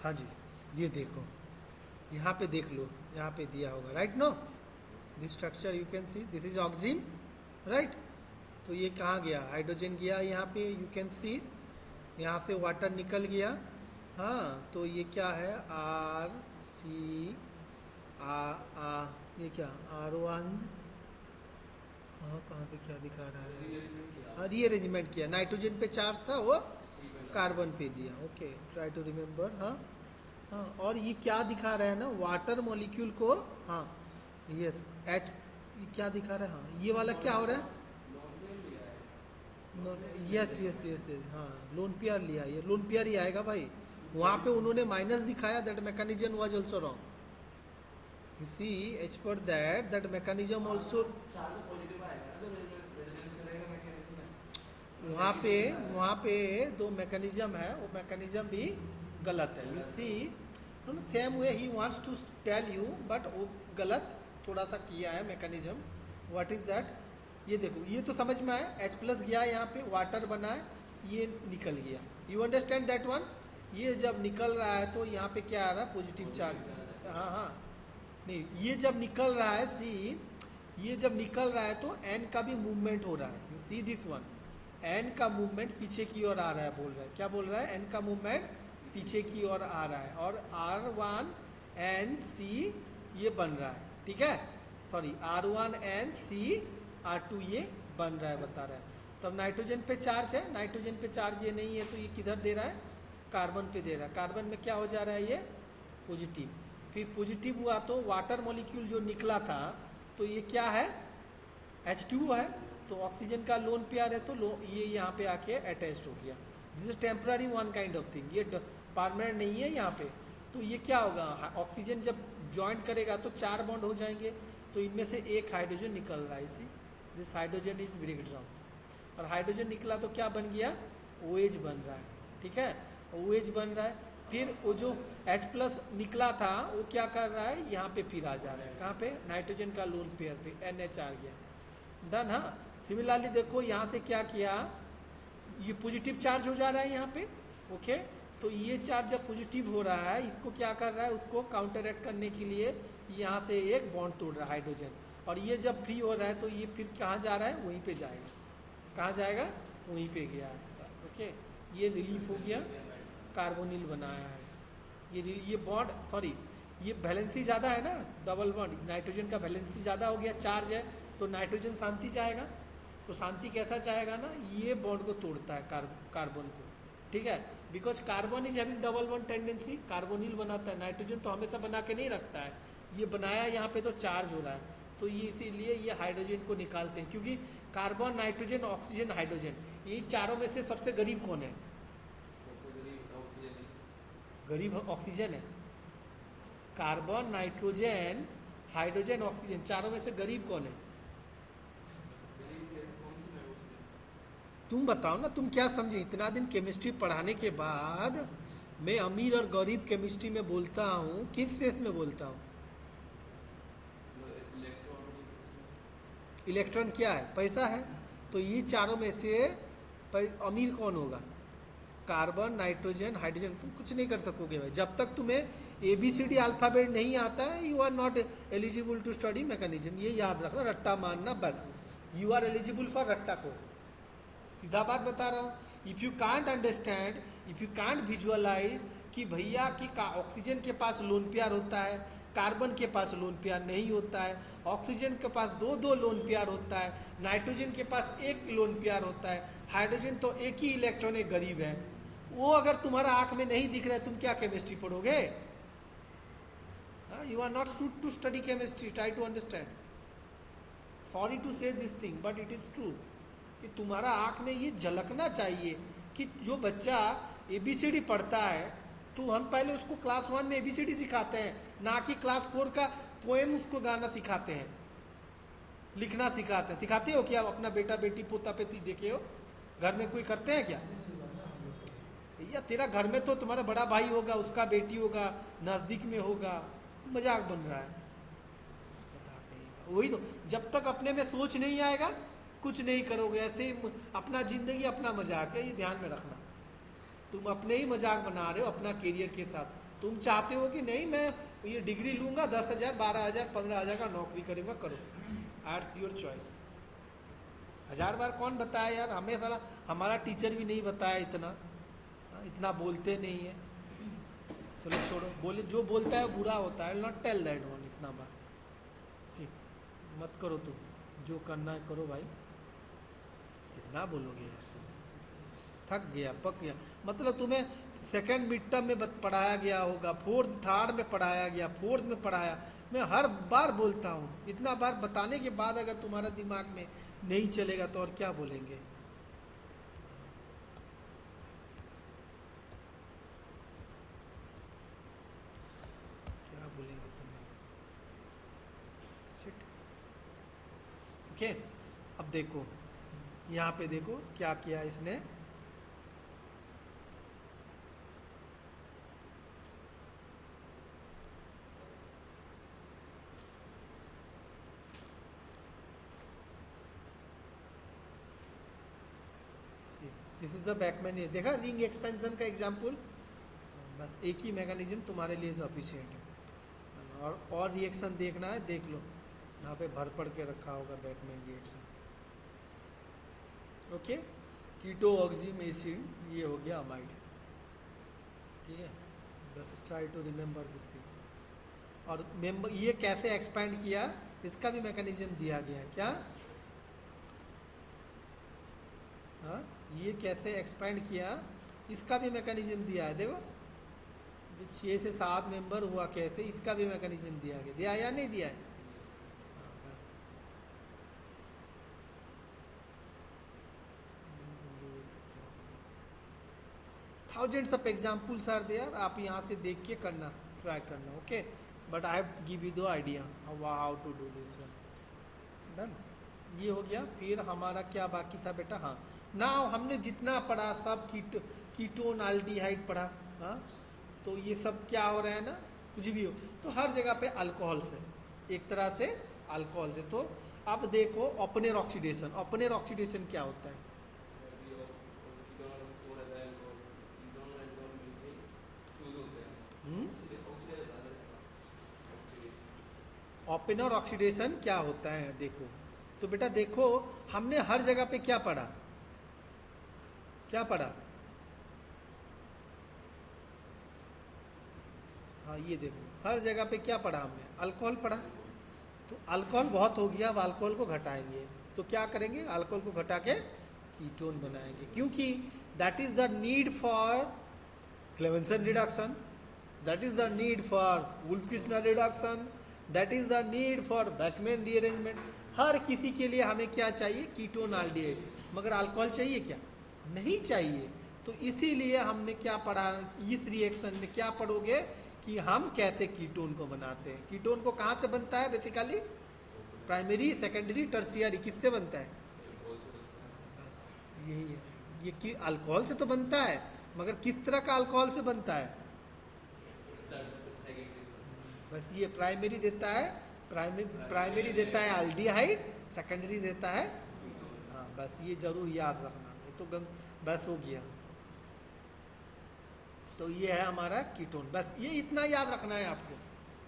हाँ जी, ये देखो, यहाँ पे देख लो, यहाँ पे दिया होगा, right no, this structure you can see, this is oxygen, right. तो ये कहाँ गया, हाइड्रोजन गया यहाँ पे, यू कैन सी, यहाँ से वाटर निकल गया। हाँ, तो ये क्या है, आर सी आ ये क्या, R1, कहाँ कहाँ से क्या दिखा रहा है, हाँ रीअरेंजमेंट किया, नाइट्रोजन पे चार्ज था वो कार्बन पे दिया, ओके, ट्राई टू रिमेम्बर। हाँ हाँ, और ये क्या दिखा रहा है ना, वाटर मॉलिक्यूल को, हाँ यस एच, ये क्या दिखा रहा है, हाँ ये वाला क्या हो रहा है, यस यस यस यस, हाँ लोन पेयर लिया, ये लोन पेयर ही आएगा भाई, वहाँ पे उन्होंने माइनस दिखाया, that mechanism was also wrong, you see, as per that mechanism also, वहाँ पे दो मैकेनिज्म है, वो मैकेनिज्म भी गलत है, you see, same way he wants to tell you, but वो गलत थोड़ा सा किया है मैकेनिज्म। व्हाट इज दैट, ये देखो, ये तो समझ में आया, H प्लस गया यहाँ पे, वाटर बना है, ये निकल गया, यू अंडरस्टैंड दैट वन। ये जब निकल रहा है तो यहाँ पे क्या आ रहा है, पॉजिटिव चार्ज, हाँ हाँ, नहीं ये जब निकल रहा है, सी, ये जब निकल रहा है तो N का भी मूवमेंट हो रहा है, you see this one, N का मूवमेंट पीछे की ओर आ रहा है, बोल रहा है, क्या बोल रहा है, N का मूवमेंट पीछे की ओर आ रहा है, और R1NC ये बन रहा है, ठीक है, सॉरी R1NC R2 ये बन रहा है, बता रहा है। तब नाइट्रोजन पे चार्ज है, नाइट्रोजन पे चार्ज ये नहीं है, तो ये किधर दे रहा है, कार्बन पे दे रहा है, कार्बन में क्या हो जा रहा है, ये पॉजिटिव, फिर पॉजिटिव हुआ तो वाटर मॉलिक्यूल जो निकला था, तो ये क्या है, H2O है, तो ऑक्सीजन का लोन पेयर है, तो ये यहाँ पे आके अटैच्ड हो गया, this is temporary one kind of thing, ये परमानेंट नहीं है यहाँ पे। तो ये क्या होगा, ऑक्सीजन जब ज्वाइंट करेगा तो 4 बॉन्ड हो जाएंगे, तो इनमें से एक हाइड्रोजन निकल रहा है, इसी, this hydrogen is break down, और हाइड्रोजन निकला तो क्या बन गया, OH बन रहा है, ठीक है, OH बन रहा है, फिर वो जो H प्लस निकला था वो क्या कर रहा है, यहाँ पे फिर आ जा रहा है, कहाँ पे, नाइट्रोजन का लोन पेयर पे, NH आ गया, डन। हाँ, सिमिलरली देखो यहाँ से क्या किया, ये पॉजिटिव चार्ज हो जा रहा है यहाँ पे, ओके, तो ये चार्ज जब पॉजिटिव हो रहा है, इसको क्या कर रहा है, उसको काउंटरएक्ट करने के लिए यहाँ से एक बॉन्ड तोड़ रहा है हाइड्रोजन, और ये जब फ्री हो रहा है तो ये फिर कहाँ जा रहा है, वहीं पे जाएगा, कहाँ जाएगा, वहीं पे गया है, ओके, ये रिलीफ हो गया, कार्बोनिल बनाया है, ये बॉन्ड, सॉरी ये वैलेंसी ज़्यादा है ना, डबल बॉन्ड, नाइट्रोजन का वैलेंसी ज़्यादा हो गया, चार्ज है, तो नाइट्रोजन शांति चाहेगा, तो शांति कैसा चाहेगा ना, ये बॉन्ड को तोड़ता है, कार्बन को, ठीक है, because carbon is having double bond tendency, carbonyl बनाता है, नाइट्रोजन तो हमेशा बना के नहीं रखता है, ये बनाया यहाँ पे तो चार्ज हो रहा है, तो ये इसीलिए ये हाइड्रोजन को निकालते हैं, क्योंकि कार्बन, नाइट्रोजन, ऑक्सीजन, हाइड्रोजन, ये चारों में से सबसे गरीब कौन है, गरीब ऑक्सीजन है, कार्बन, नाइट्रोजन, हाइड्रोजन, ऑक्सीजन, चारों में से गरीब कौन है, तुम बताओ ना, तुम क्या समझे, इतना दिन केमिस्ट्री पढ़ाने के बाद मैं अमीर और गरीब केमिस्ट्री में बोलता हूँ, किस सेंस में बोलता हूँ, इलेक्ट्रॉन क्या है, पैसा है, तो ये चारों में से अमीर कौन होगा, कार्बन, नाइट्रोजन, हाइड्रोजन, तुम कुछ नहीं कर सकोगे भाई, जब तक तुम्हें ABCD अल्फ़ाबेट नहीं आता है, you are not eligible to study mechanism, ये याद रखना, रट्टा मारना बस, यू आर एलिजिबल फॉर रट्टा को, सीधा बात बता रहा हूँ, if you can't understand, if you can't visualize कि भैया कि ऑक्सीजन के पास लोन पेयर होता है, कार्बन के पास लोन पेयर नहीं होता है, ऑक्सीजन के पास दो लोन पेयर होता है, नाइट्रोजन के पास एक लोन पेयर होता है, हाइड्रोजन तो एक ही इलेक्ट्रॉन एक गरीब है, वो अगर तुम्हारा आंख में नहीं दिख रहा है, तुम क्या केमिस्ट्री पढ़ोगे, you are not suit to study chemistry, try to understand, sorry to say this thing but it is true, कि तुम्हारा आँख में ये झलकना चाहिए कि जो बच्चा ABCD पढ़ता है, तो हम पहले उसको क्लास 1 में एबीसीडी सिखाते हैं, ना कि क्लास 4 का पोएम उसको गाना सिखाते हैं, लिखना सिखाते हैं। सिखाते हो क्या अपना बेटा बेटी पोता पेती देखे हो? घर में कोई करते हैं क्या? भैया तेरा घर में तो तुम्हारा बड़ा भाई होगा, उसका बेटी होगा, नज़दीक में होगा, मजाक बन रहा है। बता कहीं वही तो, जब तक अपने में सोच नहीं आएगा कुछ नहीं करोगे। ऐसे ही अपना जिंदगी अपना मजाक है, ये ध्यान में रखना। तुम अपने ही मजाक बना रहे हो अपना करियर के साथ। तुम चाहते हो कि नहीं मैं ये डिग्री लूंगा, 10,000 12,000 15,000 का नौकरी करूंगा, करो, आर्ट्स योर चॉइस। 1000 बार कौन बताया यार, हमें साला हमारा टीचर भी नहीं बताया इतना, इतना बोलते नहीं है। चलो छोड़ो, बोले जो बोलता है बुरा होता है, नॉट टेल दैट वन इतना बार। सी मत करो, तुम जो करना है करो भाई, कितना बोलोगे यार, तुम्हें थक गया पक गया। मतलब तुम्हें सेकंड मिड टर्म में पढ़ाया गया होगा, फोर्थ थर्ड में पढ़ाया गया, फोर्थ में पढ़ाया, मैं हर बार बोलता हूँ। इतना बार बताने के बाद अगर तुम्हारा दिमाग में नहीं चलेगा तो और क्या बोलेंगे। क्या बोलेंगे तुम्हें, शिट। ओके, अब देखो यहाँ पे देखो क्या किया इसने। दिस इज द बैकमैन, ये देखा रिंग एक्सपेंशन का एग्जाम्पल। बस एक ही मैकेनिज्म तुम्हारे लिए सफिशिएंट है। और रिएक्शन देखना है देख लो, यहाँ पे भर पड़ के रखा होगा Beckmann reaction. Okay, keto oxime acid, ये हो गया अमाइड। ठीक है, बस try to remember this things. और मेंबर ये कैसे एक्सपैंड किया, इसका भी मैकेनिज्म दिया गया है क्या? हाँ, ये कैसे एक्सपैंड किया इसका भी मैकेनिज्म दिया है। देखो जो 6 से 7 मेंबर हुआ कैसे, इसका भी मैकेनिज्म दिया गया, दिया या नहीं दिया है? हाँ बस thousands of examples are there, आप यहाँ से देख के करना, ट्राई करना। Okay, but I have give you the idea how to do this one. Done, ये हो गया। फिर हमारा क्या बाकी था बेटा? हाँ ना, हमने जितना पढ़ा सब कीटोन एल्डिहाइड पढ़ा। हाँ, तो ये सब क्या हो रहा है ना, कुछ भी हो तो हर जगह पे अल्कोहल से, एक तरह से अल्कोहल से। तो अब देखो ओपनर ऑक्सीडेशन, ओपनर ऑक्सीडेशन क्या होता है? ओपनर ऑक्सीडेशन क्या होता है देखो, तो बेटा देखो हमने हर जगह पे क्या पढ़ा, क्या पढ़ा? हाँ ये देखो हर जगह पे क्या पढ़ा हमने, अल्कोहल पढ़ा। तो अल्कोहल बहुत हो गया, अब अल्कोहल को घटाएंगे। तो क्या करेंगे, अल्कोहल को घटा के कीटोन बनाएंगे, क्योंकि that is the need for Clemmensen reduction, that is the need for Wolff Kishner reduction, that is the need for Beckmann rearrangement. हर किसी के लिए हमें क्या चाहिए, कीटोन एल्डिहाइड। मगर अल्कोहल चाहिए क्या? नहीं चाहिए। तो इसीलिए हमने क्या पढ़ा, इस रिएक्शन में क्या पढ़ोगे कि हम कैसे कीटोन को बनाते हैं। कीटोन को कहाँ से बनता है बेसिकली? प्राइमरी, सेकेंडरी, टर्शियरी, किससे बनता है? बस यही है, ये कि अल्कोहल से तो बनता है, मगर किस तरह का अल्कोहल से बनता है? बस ये प्राइमरी देता है, प्राइमरी देता है एल्डिहाइड, सेकेंडरी देता है। हाँ बस ये जरूर याद रखना, ये तो बस हो गया। तो ये है हमारा कीटोन, बस ये इतना याद रखना है आपको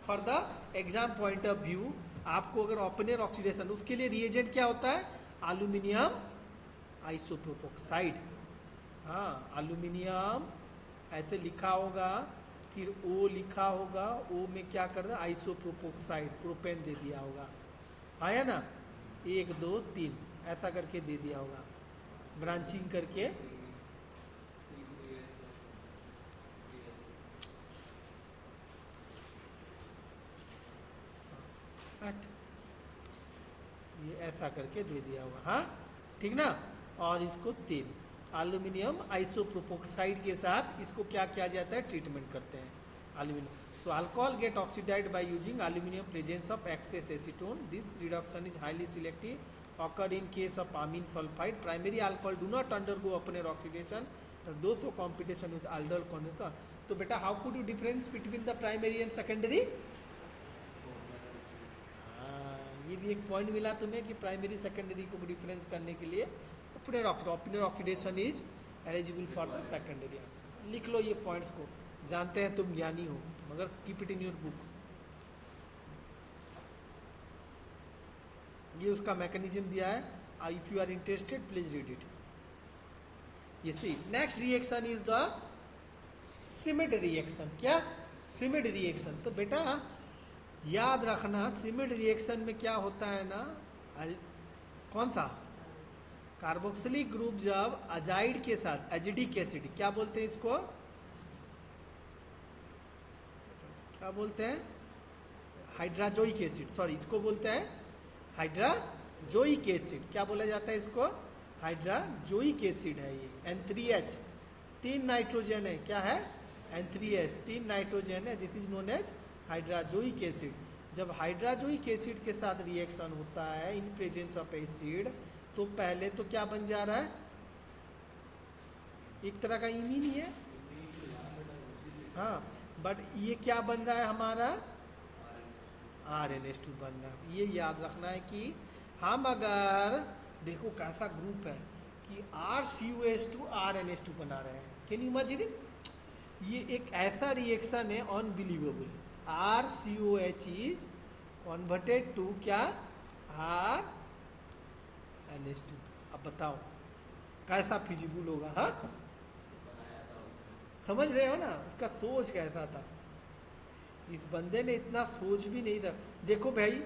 for the exam point of view. आपको अगर ओपनर ऑक्सीडेशन, उसके लिए रिएजेंट क्या होता है? एल्यूमिनियम आइसोप्रोपोक्साइड। हाँ एल्यूमिनियम ऐसे लिखा होगा, फिर ओ लिखा होगा, ओ में क्या कर दिया, आइसोप्रोपोक्साइड, प्रोपेन दे दिया होगा, आया ना, 1 2 3 ऐसा करके दे दिया होगा, ब्रांचिंग करके। ये ऐसा करके दे दिया होगा, हाँ ठीक ना। और इसको 3, एल्यूमिनियम आइसोप्रोपोक्साइड के साथ इसको क्या किया जाता है, ट्रीटमेंट करते हैं aluminium. So alcohol get oxidized by using aluminum presence of excess acetone. This reduction is highly selective. Occur in case of amine sulfide. Primary alcohol do not undergo open air oxidation. Those who competition with aldol condenser. तो बेटा how could you difference between the primary and secondary? ये भी एक point मिला तुम्हें कि primary secondary को difference करने के लिए open air oxidation is eligible for the secondary. लिख लो ये पॉइंट्स को. जानते हैं तुम ज्ञानी हो, मगर keep it in your book. ये उसका मैकेनिज्म दिया है. If you are interested please read it. ये see next reaction is the Schmidt reaction. क्या? Schmidt reaction. तो बेटा याद रखना सिमिड रिएक्शन में क्या होता है ना, कौन सा कार्बोक्सिलिक ग्रुप जब अजाइड के साथ एजिडिक एसिड, क्या बोलते हैं इसको, क्या बोलते हैं, हाइड्राजोइक एसिड. सॉरी, इसको बोलते हैं हाइड्राजोइक एसिड. क्या बोला जाता है इसको, हाइड्राजोइक एसिड है ये. N3H 3 नाइट्रोजन है. क्या है? N3H 3 नाइट्रोजन है. This is known as hydrazoic acid. जब हाइड्राजोइक एसिड के साथ रिएक्शन होता है इन प्रेजेंस ऑफ एसिड, तो पहले तो क्या बन जा रहा है, एक तरह का इमीन ही है. हाँ, बट ये क्या बन रहा है हमारा, RNH2 बन रहा है. ये याद रखना है कि हम अगर देखो कैसा ग्रुप है कि RCOH2 RNH2 बना रहे हैं. Can you imagine? ये एक ऐसा रिएक्शन है unbelievable. RCOH is converted to क्या, RNH2. अब बताओ कैसा फिजिबल होगा. हाँ, समझ रहे हो ना उसका सोच कैसा था. इस बंदे ने इतना सोच भी नहीं था. देखो भाई,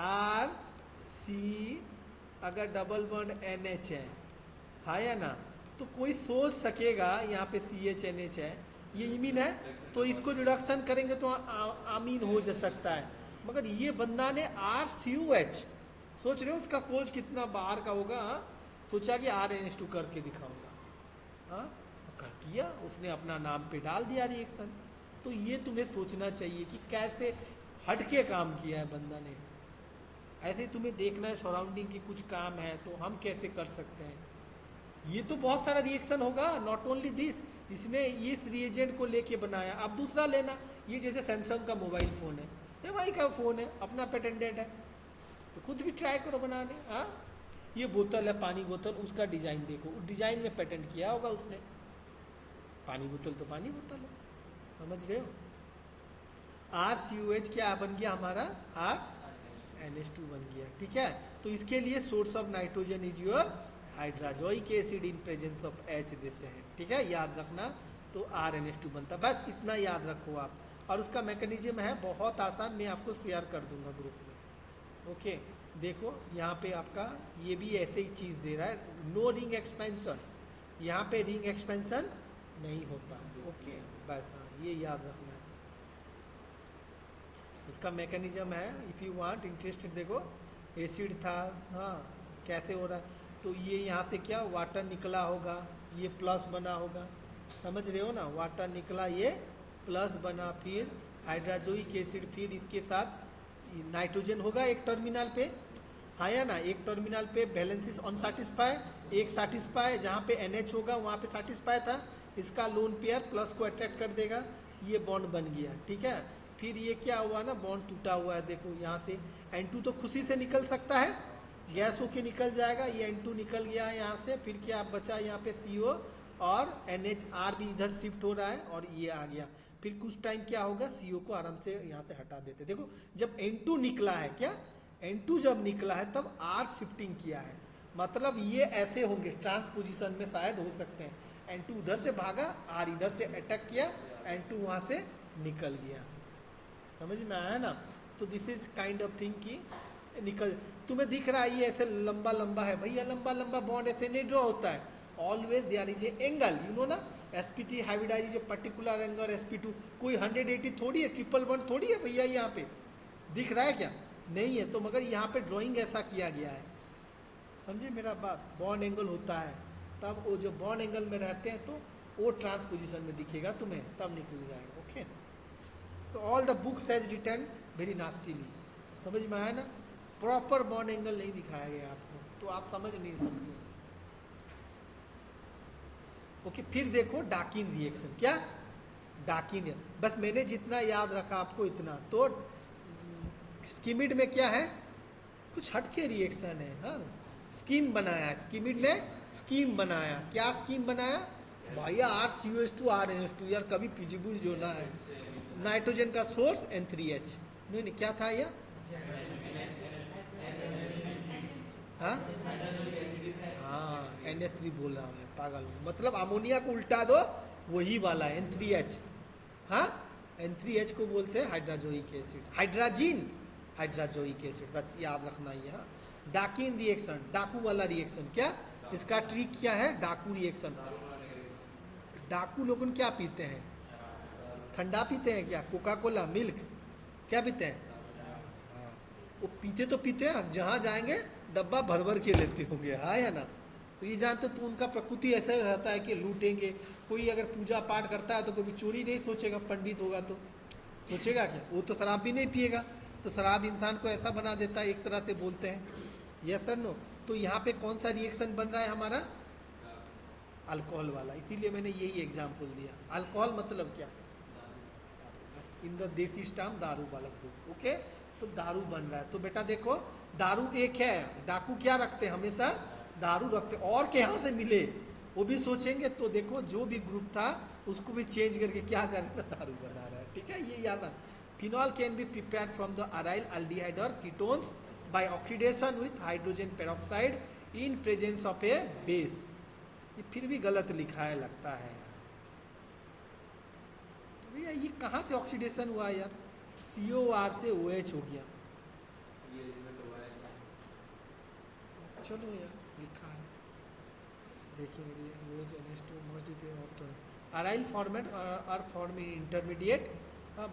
RC अगर डबल बॉन्ड NH है या ना, तो कोई सोच सकेगा यहाँ पे CHNH है, ये इमीन है, तो इसको रिडक्शन करेंगे तो आमीन हो जा सकता है. मगर ये बंदा ने RCOH, सोच रहे हो उसका सोच कितना बाहर का होगा. सोचा कि RNH2 करके दिखाऊंगा. हाँ, कर दिया उसने, अपना नाम पे डाल दिया रिएक्शन. तो ये तुम्हें सोचना चाहिए कि कैसे हटके काम किया है बंदा ने. ऐसे तुम्हें देखना है सराउंडिंग की कुछ काम है तो हम कैसे कर सकते हैं. ये तो बहुत सारा रिएक्शन होगा, नॉट ओनली दिस. इसने इस रिएजेंट को लेके बनाया. अब दूसरा लेना, ये जैसे सैमसंग का मोबाइल फ़ोन है, MI का फ़ोन है, अपना पेटेंटेड है, तो खुद भी ट्राई करो बनाने. हाँ, ये बोतल है, पानी बोतल, उसका डिज़ाइन देखो, उस डिज़ाइन में पेटेंट किया होगा उसने. पानी बोतल तो पानी बोतल है, समझ रहे हो. RCOH क्या बन गया हमारा, RNH2 बन गया. ठीक है, तो इसके लिए source of nitrogen is your hydrazoic acid in presence of H देते हैं. ठीक है, याद रखना. तो RNH2 बनता, बस इतना याद रखो आप. और उसका मैकेनिज्म है बहुत आसान, मैं आपको शेयर कर दूंगा ग्रुप में. ओके, देखो यहाँ पे आपका ये भी ऐसे ही चीज़ दे रहा है, नो रिंग एक्सपेंशन. यहाँ पे रिंग एक्सपेंशन नहीं होता. ओके, बस हाँ, ये याद रखना है. उसका मैकेनिज्म है, इफ़ यू वांट इंटरेस्टेड. देखो एसिड था, हाँ कैसे हो रहा है, तो ये यहाँ से क्या वाटर निकला होगा, ये प्लस बना होगा. समझ रहे हो ना, वाटर निकला, ये प्लस बना, फिर हाइड्राजोइक एसिड, फिर इसके साथ नाइट्रोजन होगा एक टर्मिनल पे. हाँ या ना, एक टर्मिनल पे बैलेंसिस अनसैटिस्फाई, एक सैटिस्फाई, जहाँ पे NH होगा वहाँ पे सैटिस्फाई था. इसका लोन पेयर प्लस को अट्रैक्ट कर देगा, ये बॉन्ड बन गया. ठीक है, फिर ये क्या हुआ ना, बॉन्ड टूटा हुआ है. देखो यहाँ से N2 तो खुशी से निकल सकता है, गैस होके निकल जाएगा. ये N2 निकल गया है यहाँ से. फिर क्या बचा यहाँ पे CO और NHR भी इधर शिफ्ट हो रहा है और ये आ गया. फिर कुछ टाइम क्या होगा, CO को आराम से यहाँ से हटा देते. देखो जब N2 निकला है, क्या N2 जब निकला है तब R शिफ्टिंग किया है. मतलब ये ऐसे होंगे ट्रांसपोजिशन में शायद हो सकते हैं. N2 उधर से भागा, R इधर से अटैक किया, N2 वहाँ से निकल गया. समझ में आया ना. तो this is kind of thing कि निकल, तुम्हें दिख रहा है ये ऐसे लंबा लंबा है. भैया लंबा लंबा बॉन्ड ऐसे नहीं ड्रॉ होता है. Always there is a angle, you know ना. sp3 hybridize is a particular angle. sp2 कोई 180 थोड़ी है, ट्रिपल बॉन्ड थोड़ी है भैया. यहाँ पे दिख रहा है क्या, नहीं है. तो मगर यहाँ पे ड्राइंग ऐसा किया गया है, समझे मेरा बात. बॉन्ड एंगल होता है, तब वो जो बॉन्ड एंगल में रहते हैं तो वो ट्रांसपोजिशन में दिखेगा तुम्हें, तब निकल जाएगा। ओके, तो all the books has return very nastily. समझ में आया ना? प्रॉपर बॉन्ड एंगल नहीं दिखाया गया आपको, तो आप समझ नहीं सकते। ओके, फिर देखो डाकिन रिएक्शन। क्या डाकिन? बस मैंने जितना याद रखा आपको इतना। तो स्कीमिड में क्या है, कुछ हटके रिएक्शन है। हाँ, स्कीम बनाया, स्कीमिड ने स्कीम बनाया। क्या स्कीम बनाया भैया? RCOH2 यार कभी फिजिबल जो ना है, नाइट्रोजन का सोर्स N3H। नहीं क्या था यह? हाँ NH3 बोल रहा हूँ, पागल हूँ। मतलब अमोनिया को उल्टा दो, वही वाला N3H। हाँ, N3H को बोलते हैं hydrazoic acid, hydrazine hydrazoic acid, बस याद रखना ही है। डाकिन रिएक्शन, डाकू वाला रिएक्शन। क्या इसका ट्रिक क्या है? डाकू रिएक्शन। डाकू लोगन क्या पीते हैं? ठंडा पीते हैं क्या? कोका कोला, मिल्क, क्या पीते हैं? हाँ, वो पीते तो पीते हैं, जहाँ जाएंगे डब्बा भर भर के लेते होंगे, हाँ या ना? तो ये जानते तो उनका प्रकृति ऐसा रहता है कि लूटेंगे। कोई अगर पूजा पाठ करता है तो कोई चोरी नहीं सोचेगा, पंडित होगा तो सोचेगा क्या? वो तो शराब भी नहीं पिएगा। तो शराब इंसान को ऐसा बना देता है, एक तरह से बोलते हैं। Yes sir no? तो यहाँ पे कौन सा रिएक्शन बन रहा है हमारा? अल्कोहल वाला। इसीलिए मैंने यही एग्जाम्पल दिया। अल्कोहल मतलब क्या? इन द देसी स्टाम दारू वाला ग्रुप। ओके, तो दारू बन रहा है। तो बेटा देखो, दारू एक है, डाकू क्या रखते हैं? हमेशा दारू रखते। और के यहाँ से मिले वो भी सोचेंगे। तो देखो जो भी ग्रुप था उसको भी चेंज करके क्या कर रहा है? दारू बना रहा है। ठीक है, ये याद है। Phenol can be prepared from the aryl aldehyde और ketones by oxidation with hydrogen peroxide in presence of a base. ये फिर भी गलत लिखा है लगता है भैया। ये कहाँ से ऑक्सीडेशन हुआ यार? COR से OH हो गया। चलो यार लिखा है, देखिए अराइल फॉर्मेट और फॉर्म इंटरमीडिएट।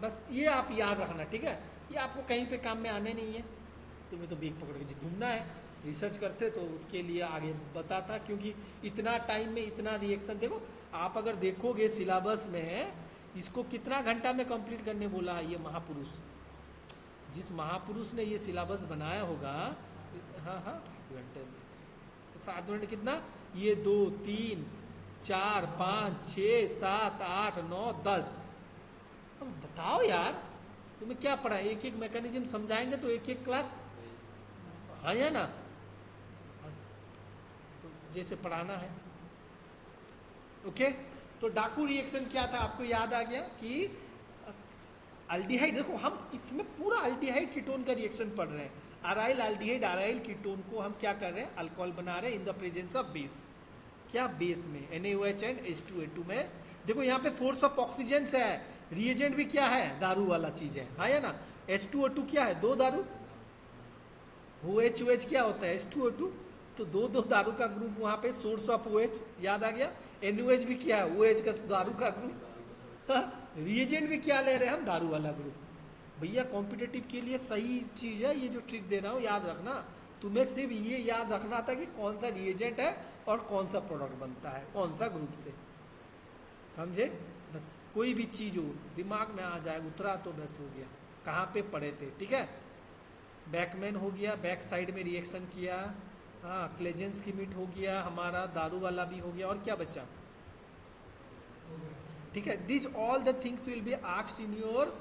बस ये आप याद रखना, ठीक है? ये आपको कहीं पे काम में आने नहीं है, तुम्हें तो बीक पकड़ के घूमना है। रिसर्च करते तो उसके लिए आगे बताता, क्योंकि इतना टाइम में इतना रिएक्शन। देखो आप अगर देखोगे सिलेबस में, इसको कितना घंटा में कंप्लीट करने बोला है ये महापुरुष? जिस महापुरुष ने ये सिलेबस बनाया होगा, हाँ 7 घंटे में। तो 7 घंटे कितना? ये 2 3 4 5 6 7 8 9 10। अब बताओ यार, तुम्हें क्या पढ़ा? एक एक मैकेनिज्म समझाएंगे तो एक एक क्लास, हाँ या ना? बस तो जैसे पढ़ाना है। ओके, तो डाकू रिएक्शन क्या था आपको याद आ गया कि अल्डिहाइड। देखो हम इसमें पूरा अल्डिहाइड कीटोन का रिएक्शन पढ़ रहे हैं। अराइल अल्डिहाइड अराइल कीटोन को हम क्या कर रहे हैं? अल्कोहल बना रहे हैं in the presence of base. क्या बेस में? NaOH एंड H2A2 में। देखो यहाँ पे सोर्स ऑफ ऑक्सीजन से है, रिएजेंट भी क्या है? दारू वाला चीज है, हाँ या ना? H2O2 क्या है? 2 दारू। OH क्या होता है? H2O2। तो 2 दारू का ग्रुप वहाँ पे, सोर्स ऑफ OH, याद आ गया? NaOH भी क्या है? OH का दारू का ग्रुप। रिएजेंट भी क्या ले रहे हैं हम? दारू वाला ग्रुप। भैया कॉम्पिटिटिव के लिए सही चीज़ है ये जो ट्रिक दे रहा हूँ, याद रखना। तुम्हें सिर्फ ये याद रखना था कि कौन सा रिएजेंट है और कौन सा प्रोडक्ट बनता है, कौन सा ग्रुप से, समझे? बस कोई भी चीज़ हो दिमाग में आ जाए, उतरा तो बस हो गया। कहाँ पे पढ़े थे? ठीक है, बैकमैन हो गया, बैक साइड में रिएक्शन किया। हाँ, क्लेजेंस की मीट हो गया हमारा, दारू वाला भी हो गया, और क्या बचा? ठीक है, this all the things will be asked in your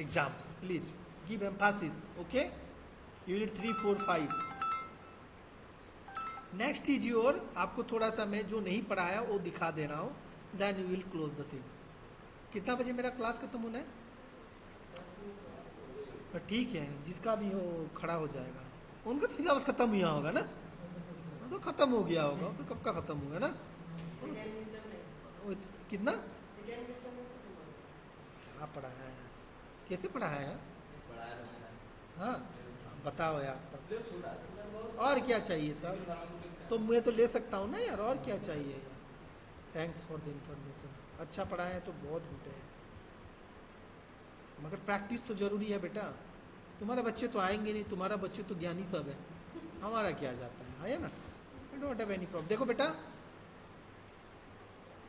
exams, please give Mphasis. Okay, unit 3 4 5। Next is your, आपको थोड़ा सा मैं जो नहीं पढ़ाया वो दिखा दे रहा हूँ, then you will close the thing. कितना बजे मेरा क्लास खत्म होना है? ठीक है, जिसका भी हो खड़ा हो जाएगा। उनका तो सिलेबस खत्म हुआ होगा ना? तो खत्म हो गया होगा, तो कब का खत्म होगा ना? कितना क्या पढ़ाया यार? कैसे पढ़ाया यार? हाँ बताओ यार तब, और क्या चाहिए तब? तो मैं तो ले सकता हूँ ना यार, और क्या चाहिए यार? Thanks for the information. अच्छा पढ़ाया है तो बहुत गुड है, मगर प्रैक्टिस तो जरूरी है बेटा। तुम्हारे बच्चे तो आएंगे नहीं, तुम्हारा बच्चे तो ज्ञानी सब है, हमारा क्या जाता है ना? Don't have any problem. देखो बेटा,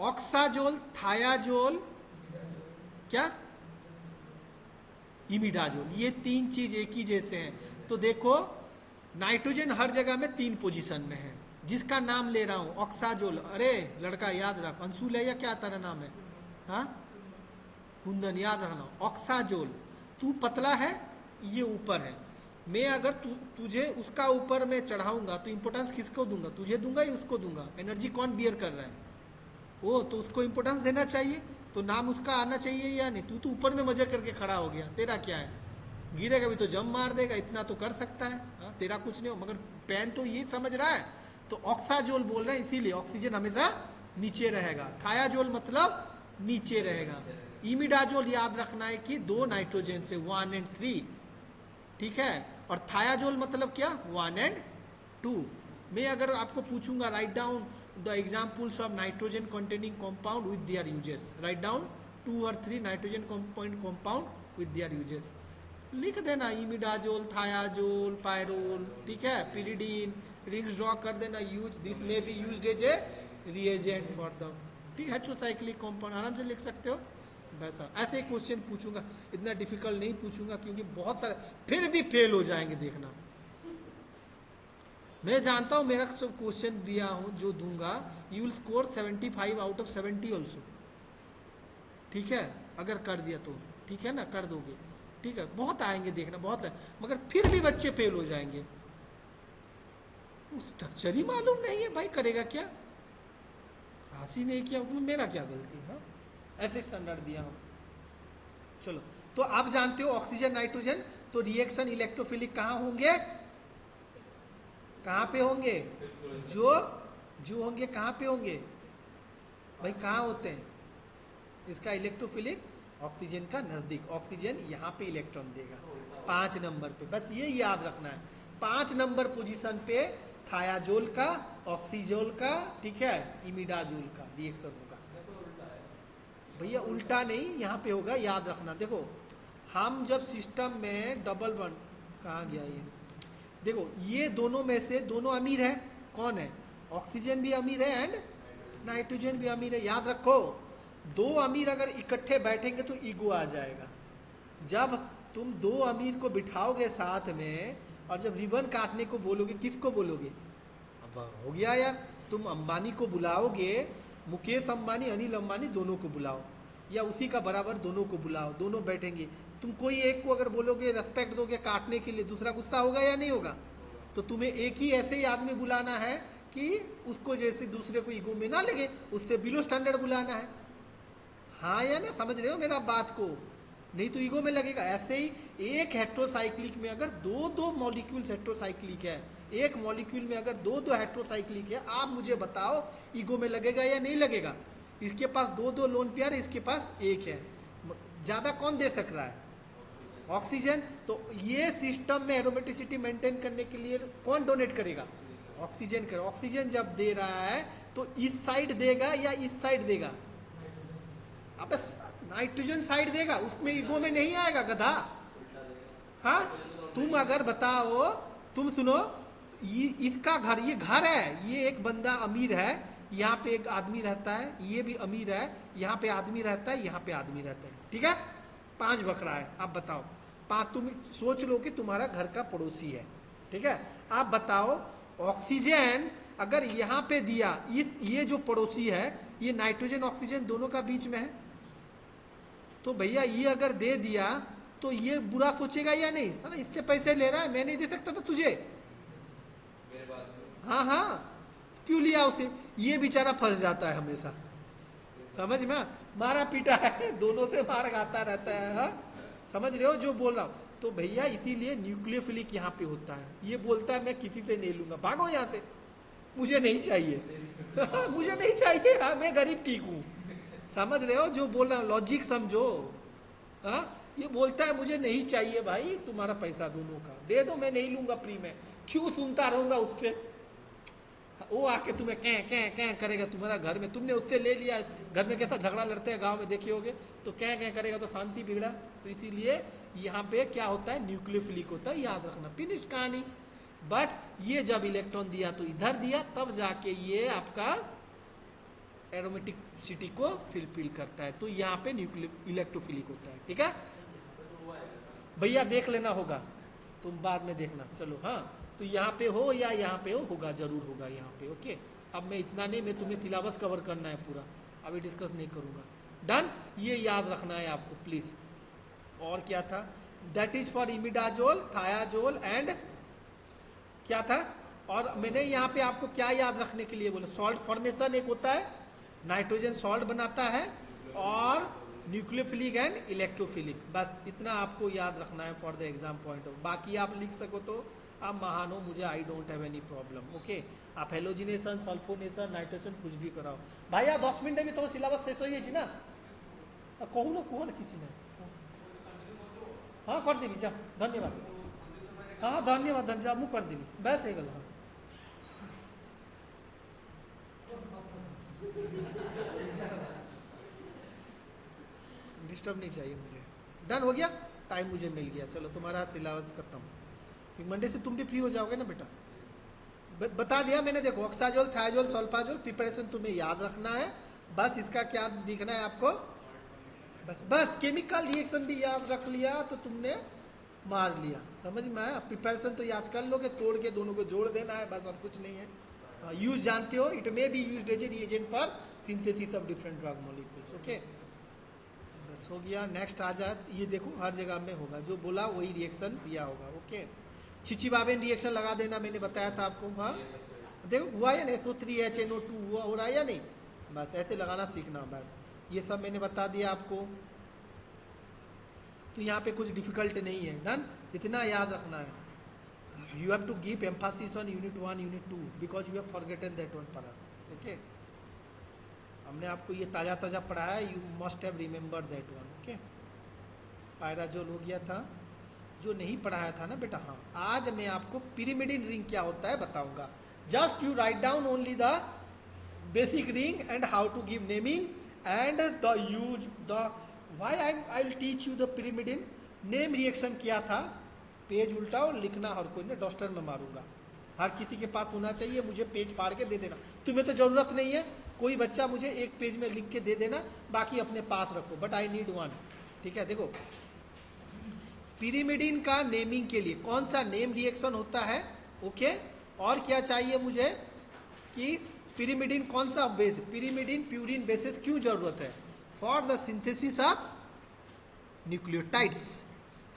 ऑक्साजोल, थायाजोल, क्या, इमिडाजोल, ये तीन चीज एक ही जैसे हैं। तो देखो नाइट्रोजन हर जगह में 3 पोजीशन में है। जिसका नाम ले रहा हूं ऑक्साजोल, अरे लड़का याद रख, अंशुल है या क्या तेरा नाम है, हाँ कुंदन, याद रखना ऑक्साजोल। तू पतला है, ये ऊपर है। मैं अगर तुझे उसका ऊपर में चढ़ाऊंगा तो इंपोर्टेंस किसको दूंगा, तुझे दूंगा या उसको दूंगा? एनर्जी कौन बियर कर रहा है, वो तो उसको इंपोर्टेंस देना चाहिए, तो नाम उसका आना चाहिए या नहीं? तू तो ऊपर में मजे करके खड़ा हो गया, तेरा क्या है, गिरेगा भी तो जम मार देगा, इतना तो कर सकता है। तेरा कुछ नहीं हो, मगर पेन तो ये समझ रहा है। तो ऑक्साजोल बोल रहे हैं, इसीलिए ऑक्सीजन हमेशा नीचे रहेगा। थायाजोल मतलब नीचे रहेगा। इमिडाजोल याद रखना है कि 2 नाइट्रोजन से 1 और 3, ठीक है। और थायाजोल मतलब क्या, 1 और 2। मैं अगर आपको पूछूंगा write down the examples of nitrogen containing compound with their uses, write down 2 और 3 nitrogen compound with their uses, लिख देना इमिडाजोल, थायाजोल, पायरोल, ठीक है, पिरिडीन, रिंग्स ड्रॉ कर देना। Use this may be used as a reagent for the, ठीक, heterocyclic compound, आराम से लिख सकते हो। वैसा ऐसे क्वेश्चन पूछूंगा, इतना डिफिकल्ट नहीं पूछूंगा क्योंकि बहुत सारे फिर भी फेल हो जाएंगे, देखना। मैं जानता हूं मेरा सब क्वेश्चन दिया हूं जो दूंगा, you will score 75 out of 70 also, ठीक है, अगर कर दिया तो, ठीक है ना, कर दोगे, ठीक है। बहुत आएंगे देखना, बहुत है, मगर फिर भी बच्चे फेल हो जाएंगे। स्ट्रक्चर ही मालूम नहीं है भाई, करेगा क्या, हासिल नहीं किया, उसमें मेरा क्या गलती है, ऐसे स्टैंडर्ड दिया हूं। चलो, तो आप जानते हो ऑक्सीजन नाइट्रोजन, तो रिएक्शन इलेक्ट्रोफिलिक कहाँ होंगे, कहाँ पे होंगे, जो होंगे कहाँ पे होंगे भाई, कहाँ होते हैं, इसका इलेक्ट्रोफिलिक ऑक्सीजन का नजदीक, ऑक्सीजन यहाँ पे इलेक्ट्रॉन देगा 5 नंबर पे, बस ये याद रखना है। 5 नंबर पोजीशन पे थायाजोल का, ऑक्सीजोल का, ठीक है, इमिडाजोल का रिएक्शन होगा। भैया उल्टा नहीं, यहाँ पे होगा, याद रखना। देखो हम जब सिस्टम में डबल बॉन्ड, कहाँ गया ये, देखो ये दोनों में से दोनों अमीर है, कौन है, ऑक्सीजन भी अमीर है एंड नाइट्रोजन भी अमीर है। याद रखो, 2 अमीर अगर इकट्ठे बैठेंगे तो ईगो आ जाएगा। जब तुम 2 अमीर को बिठाओगे साथ में और जब रिबन काटने को बोलोगे, किसको बोलोगे, अब हो गया यार, तुम अंबानी को बुलाओगे, मुकेश अंबानी, अनिल अंबानी, दोनों को बुलाओ, या उसी का बराबर दोनों को बुलाओ, दोनों बैठेंगे। तुम कोई एक को अगर बोलोगे, रेस्पेक्ट दोगे काटने के लिए, दूसरा गुस्सा होगा या नहीं होगा? तो तुम्हें एक ही ऐसे ही आदमी बुलाना है कि उसको जैसे दूसरे को ईगो में ना लगे, उससे बिलो स्टैंडर्ड बुलाना है, हाँ या ना, समझ रहे हो मेरा बात को, नहीं तो ईगो में लगेगा। ऐसे ही एक हेट्रोसाइक्लिक में अगर 2 मॉलिक्यूल्स हेट्रोसाइक्लिक है, एक मॉलिक्यूल में अगर 2 हेट्रोसाइक्लिक है, आप मुझे बताओ ईगो में लगेगा या नहीं लगेगा? इसके पास 2 लोन पेयर है, इसके पास 1 है, ज्यादा कौन दे सक रहा है, ऑक्सीजन। तो ये सिस्टम में एरोमेटिसिटी मेंटेन करने के लिए कौन डोनेट करेगा, ऑक्सीजन करेगा। ऑक्सीजन जब दे रहा है तो इस साइड देगा या इस साइड देगा, अब नाइट्रोजन साइड देगा, उसमें ईगो में नहीं आएगा गधा। हाँ, तुम अगर बताओ, तुम सुनो, इसका घर, ये घर है, ये एक बंदा अमीर है, यहाँ पे एक आदमी रहता है, ये भी अमीर है, यहाँ पे आदमी रहता है, यहाँ पे आदमी रहता है, ठीक है, 5 बकरा है। आप बताओ, 5, तुम सोच लो कि तुम्हारा घर का पड़ोसी है, ठीक है, आप बताओ ऑक्सीजन अगर यहाँ पे दिया, ये जो पड़ोसी है, ये नाइट्रोजन ऑक्सीजन दोनों का बीच में है, तो भैया ये अगर दे दिया तो ये बुरा सोचेगा या नहीं, है ना, इससे पैसे ले रहा है, मैं नहीं दे सकता था तुझे, हाँ हाँ, क्यों लिया उसे, ये बेचारा फंस जाता है हमेशा, समझ में, मारा पीटा है, दोनों से मार खाता रहता है, हाँ? समझ रहे हो जो बोल रहा हूँ? तो भैया इसीलिए न्यूक्लियोफिलिक यहाँ पे होता है, ये बोलता है मैं किसी से नहीं लूंगा, भागो यहाँ से, मुझे नहीं चाहिए मुझे नहीं चाहिए, हाँ मैं गरीब ठीक हूँ, समझ रहे हो जो बोल रहा हूँ, लॉजिक समझो, हाँ? ये बोलता है मुझे नहीं चाहिए भाई, तुम्हारा पैसा दोनों का दे दो, मैं नहीं लूंगा फ्री में, क्यों सुनता रहूंगा उससे, वो आके तुम्हें क्या क्या क्या करेगा तुम्हारा घर में, तुमने उससे ले लिया, घर में कैसा झगड़ा लड़ते हैं गांव में देखे होगे, तो क्या क्या करेगा, तो शांति बिगड़ा। तो इसीलिए यहाँ पे क्या होता है, न्यूक्लियोफिलिक होता है, याद रखना, फिनिश कहानी। बट ये जब इलेक्ट्रॉन दिया तो इधर दिया, तब जाके ये आपका एरोमेटिसिटी को फिल करता है, तो यहाँ पे न्यूक्लियर इलेक्ट्रोफिलिक होता है। ठीक है भैया, देख लेना होगा, तुम बाद में देखना। चलो हाँ, तो यहाँ पे हो या यहाँ पे हो, होगा जरूर होगा यहाँ पे। ओके, अब मैं इतना नहीं, मैं तुम्हें सिलेबस कवर करना है पूरा, अभी डिस्कस नहीं करूँगा। डन, ये याद रखना है आपको प्लीज। और क्या था, that is for imidazole, थायाजोल and क्या था, और मैंने यहाँ पे आपको क्या याद रखने के लिए बोला, सॉल्ट फॉर्मेशन एक होता है, नाइट्रोजन सॉल्ट बनाता है, और न्यूक्लियोफिलिक एंड इलेक्ट्रोफिलिक, बस इतना आपको याद रखना है for the exam point of. बाकी आप लिख सको तो आप महान हो, मुझे I don't have any problem. Okay, आप हेलोजिनेशन, सल्फोनेशन, नाइट्रोजन कुछ भी कराओ भाई। 10 मिनट में तो सिलेबस शेष हो जाइए ना, कहूँ ना कहो ना किसी ने। हाँ कर देवी, जा धन्यवाद। हाँ धन्यवाद, धन्यवाद मुँह कर देवी, बस है गल। हाँ डिस्टर्ब नहीं चाहिए मुझे। डन हो गया, टाइम मुझे मिल गया। चलो तुम्हारा सिलेबस खत्म, क्योंकि मंडे से तुम भी फ्री हो जाओगे ना बेटा। बता दिया मैंने, देखो ऑक्साजोल, थायाजोल, सल्फाजोल प्रिपरेशन तुम्हें याद रखना है, बस इसका क्या दिखना है आपको, बस केमिकल रिएक्शन भी याद रख लिया तो तुमने मार लिया, समझ में आया। प्रिपरेशन तो याद कर लोगे, तोड़ के दोनों को जोड़ देना है, बस और कुछ नहीं है। यूज जानते हो, it may be used as a reagent for synthesis of different drug molecules. Okay, बस हो गया। नेक्स्ट आ जाए, ये देखो हर जगह में होगा, जो बोला वही रिएक्शन दिया होगा। ओके, चिचिबाबेन रिएक्शन लगा देना, मैंने बताया था आपको। हाँ देखो हुआ या नहीं, SO3HNO2 हुआ, हो रहा है या नहीं, बस ऐसे लगाना सीखना, बस ये सब मैंने बता दिया आपको। तो यहाँ पे कुछ डिफिकल्ट नहीं है। डन, इतना याद रखना है। You have to give emphasis on unit 1, unit 2 because you have forgotten that one perhaps. Okay, हमने आपको ये ताज़ा ताज़ा पढ़ाया, you must have remember that one. Okay, pyrazole हो गया था, जो नहीं पढ़ाया था ना बेटा। हाँ, आज मैं आपको पिरिमिडिन रिंग क्या होता है बताऊंगा। Just you write down only the basic ring and how to give naming and the use the why I will teach you the pyrimidine. Name reaction किया था, पेज उल्टाओ, लिखना हर कोई ने, डस्टर में मारूंगा, हर किसी के पास होना चाहिए। मुझे पेज फाड़ के दे देना, तुम्हें तो जरूरत नहीं है, कोई बच्चा मुझे एक पेज में लिख के दे देना, बाकी अपने पास रखो, बट आई नीड वन। ठीक है, देखो पिरिमिडिन का नेमिंग के लिए कौन सा नेम रिएक्शन होता है। ओके, और क्या चाहिए मुझे कि पिरिमिडिन कौन सा बेस, पिरिमिडिन प्यूरिन बेसिस क्यों जरूरत है, for the synthesis of nucleotides.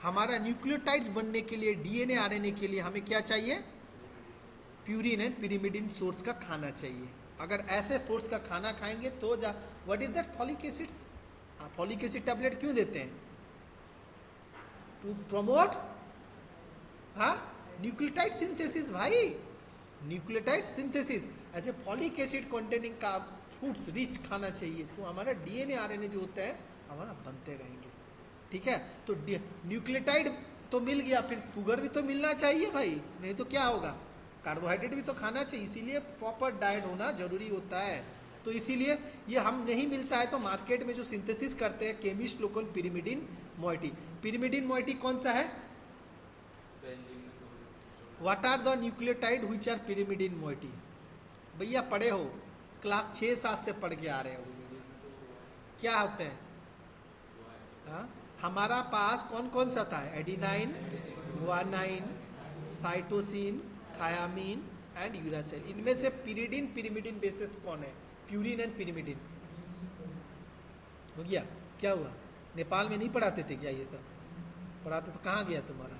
हमारा न्यूक्लियोटाइड्स बनने के लिए, डीएनए आरएनए के लिए हमें क्या चाहिए, प्यूरिन एंड पिरिमिडिन सोर्स का खाना चाहिए। अगर ऐसे सोर्स का खाना खाएंगे तो what is that, folic acids. हाँ, फॉलिक एसिड टैबलेट क्यों देते हैं, टू प्रमोट हाँ न्यूक्लियोटाइड सिंथेसिस। भाई न्यूक्लियोटाइड सिंथेसिस, ऐसे फॉलिक एसिड कंटेनिंग का फूड्स रिच खाना चाहिए, तो हमारा डीएनए आरएनए जो होता है हमारा बनते रहेंगे। ठीक है, तो न्यूक्लियोटाइड तो मिल गया, फिर शुगर भी तो मिलना चाहिए भाई, नहीं तो क्या होगा, कार्बोहाइड्रेट भी तो खाना चाहिए, इसीलिए प्रॉपर डाइट होना जरूरी होता है। तो इसीलिए ये हम नहीं मिलता है तो मार्केट में जो सिंथेसिस करते हैं chemist local, pyrimidine moiety. Pyrimidine moiety कौन सा है, what are the nucleotide which are pyrimidine moiety. भैया पढ़े हो, क्लास 6-7 से पढ़ के आ रहे हो, क्या होते हैं। हाँ, हमारा पास कौन कौन सा था, adenine, guanine, cytosine, thymine and uracil. इनमें से पिरिडिन पिरिमिडिन बेसिस कौन है, प्यूरिन एंड पिरिमिडिन। हो गया, क्या हुआ, नेपाल में नहीं पढ़ाते थे क्या, ये सब पढ़ाते तो कहाँ गया तुम्हारा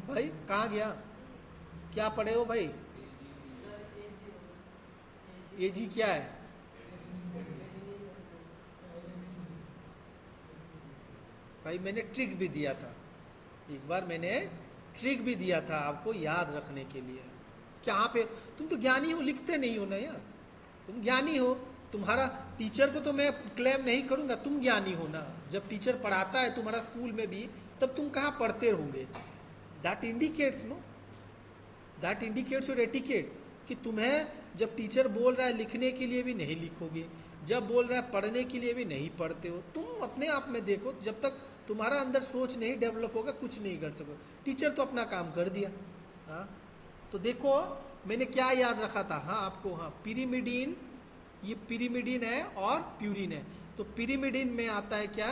भाई, कहाँ गया, क्या पढ़े हो भाई। एजी क्या है, भाई मैंने ट्रिक भी दिया था एक बार, मैंने ट्रिक भी दिया था आपको याद रखने के लिए। क्या पे तुम तो ज्ञानी हो, लिखते नहीं हो ना यार, तुम ज्ञानी हो। तुम्हारा टीचर को तो मैं क्लेम नहीं करूंगा, तुम ज्ञानी हो ना। जब टीचर पढ़ाता है तुम्हारा स्कूल में भी, तब तुम कहाँ पढ़ते रहोगे। That indicates no, that indicates your etiquette, कि तुम्हें जब टीचर बोल रहा है लिखने के लिए भी नहीं लिखोगे, जब बोल रहा है पढ़ने के लिए भी नहीं पढ़ते हो। तुम अपने आप में देखो, जब तक तुम्हारा अंदर सोच नहीं डेवलप होगा कुछ नहीं कर सको। टीचर तो अपना काम कर दिया। हाँ, तो देखो मैंने क्या याद रखा था। हाँ आपको, हाँ पिरिमिडीन, ये पिरिमिडीन है और प्यूरिन है। तो पिरिमिडीन में आता है क्या,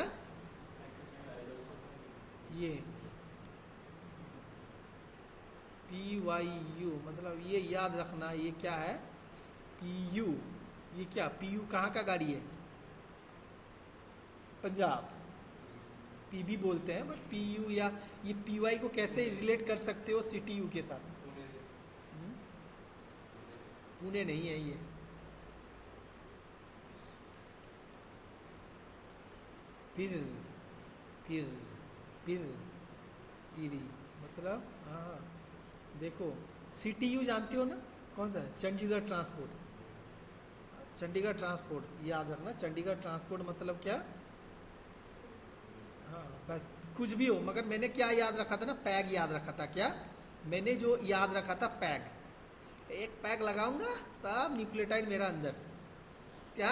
ये PYU, मतलब ये याद रखना, ये क्या है PU। ये क्या PU कहाँ का गाड़ी है, पंजाब। PB बोलते हैं बट PU, या ये PY को कैसे रिलेट कर सकते हो CTU के साथ। हम्म? पुणे नहीं है ये, फिर फिर फिर पीरी, मतलब हाँ देखो CTU जानते हो ना, कौन सा है, चंडीगढ़ ट्रांसपोर्ट। चंडीगढ़ ट्रांसपोर्ट याद रखना, चंडीगढ़ ट्रांसपोर्ट मतलब क्या। हाँ बस कुछ भी हो, मगर मैंने क्या याद रखा था ना, पैग याद रखा था। क्या मैंने जो याद रखा था, पैग। एक पैग लगाऊंगा सब न्यूक्लियोटाइड मेरा अंदर, क्या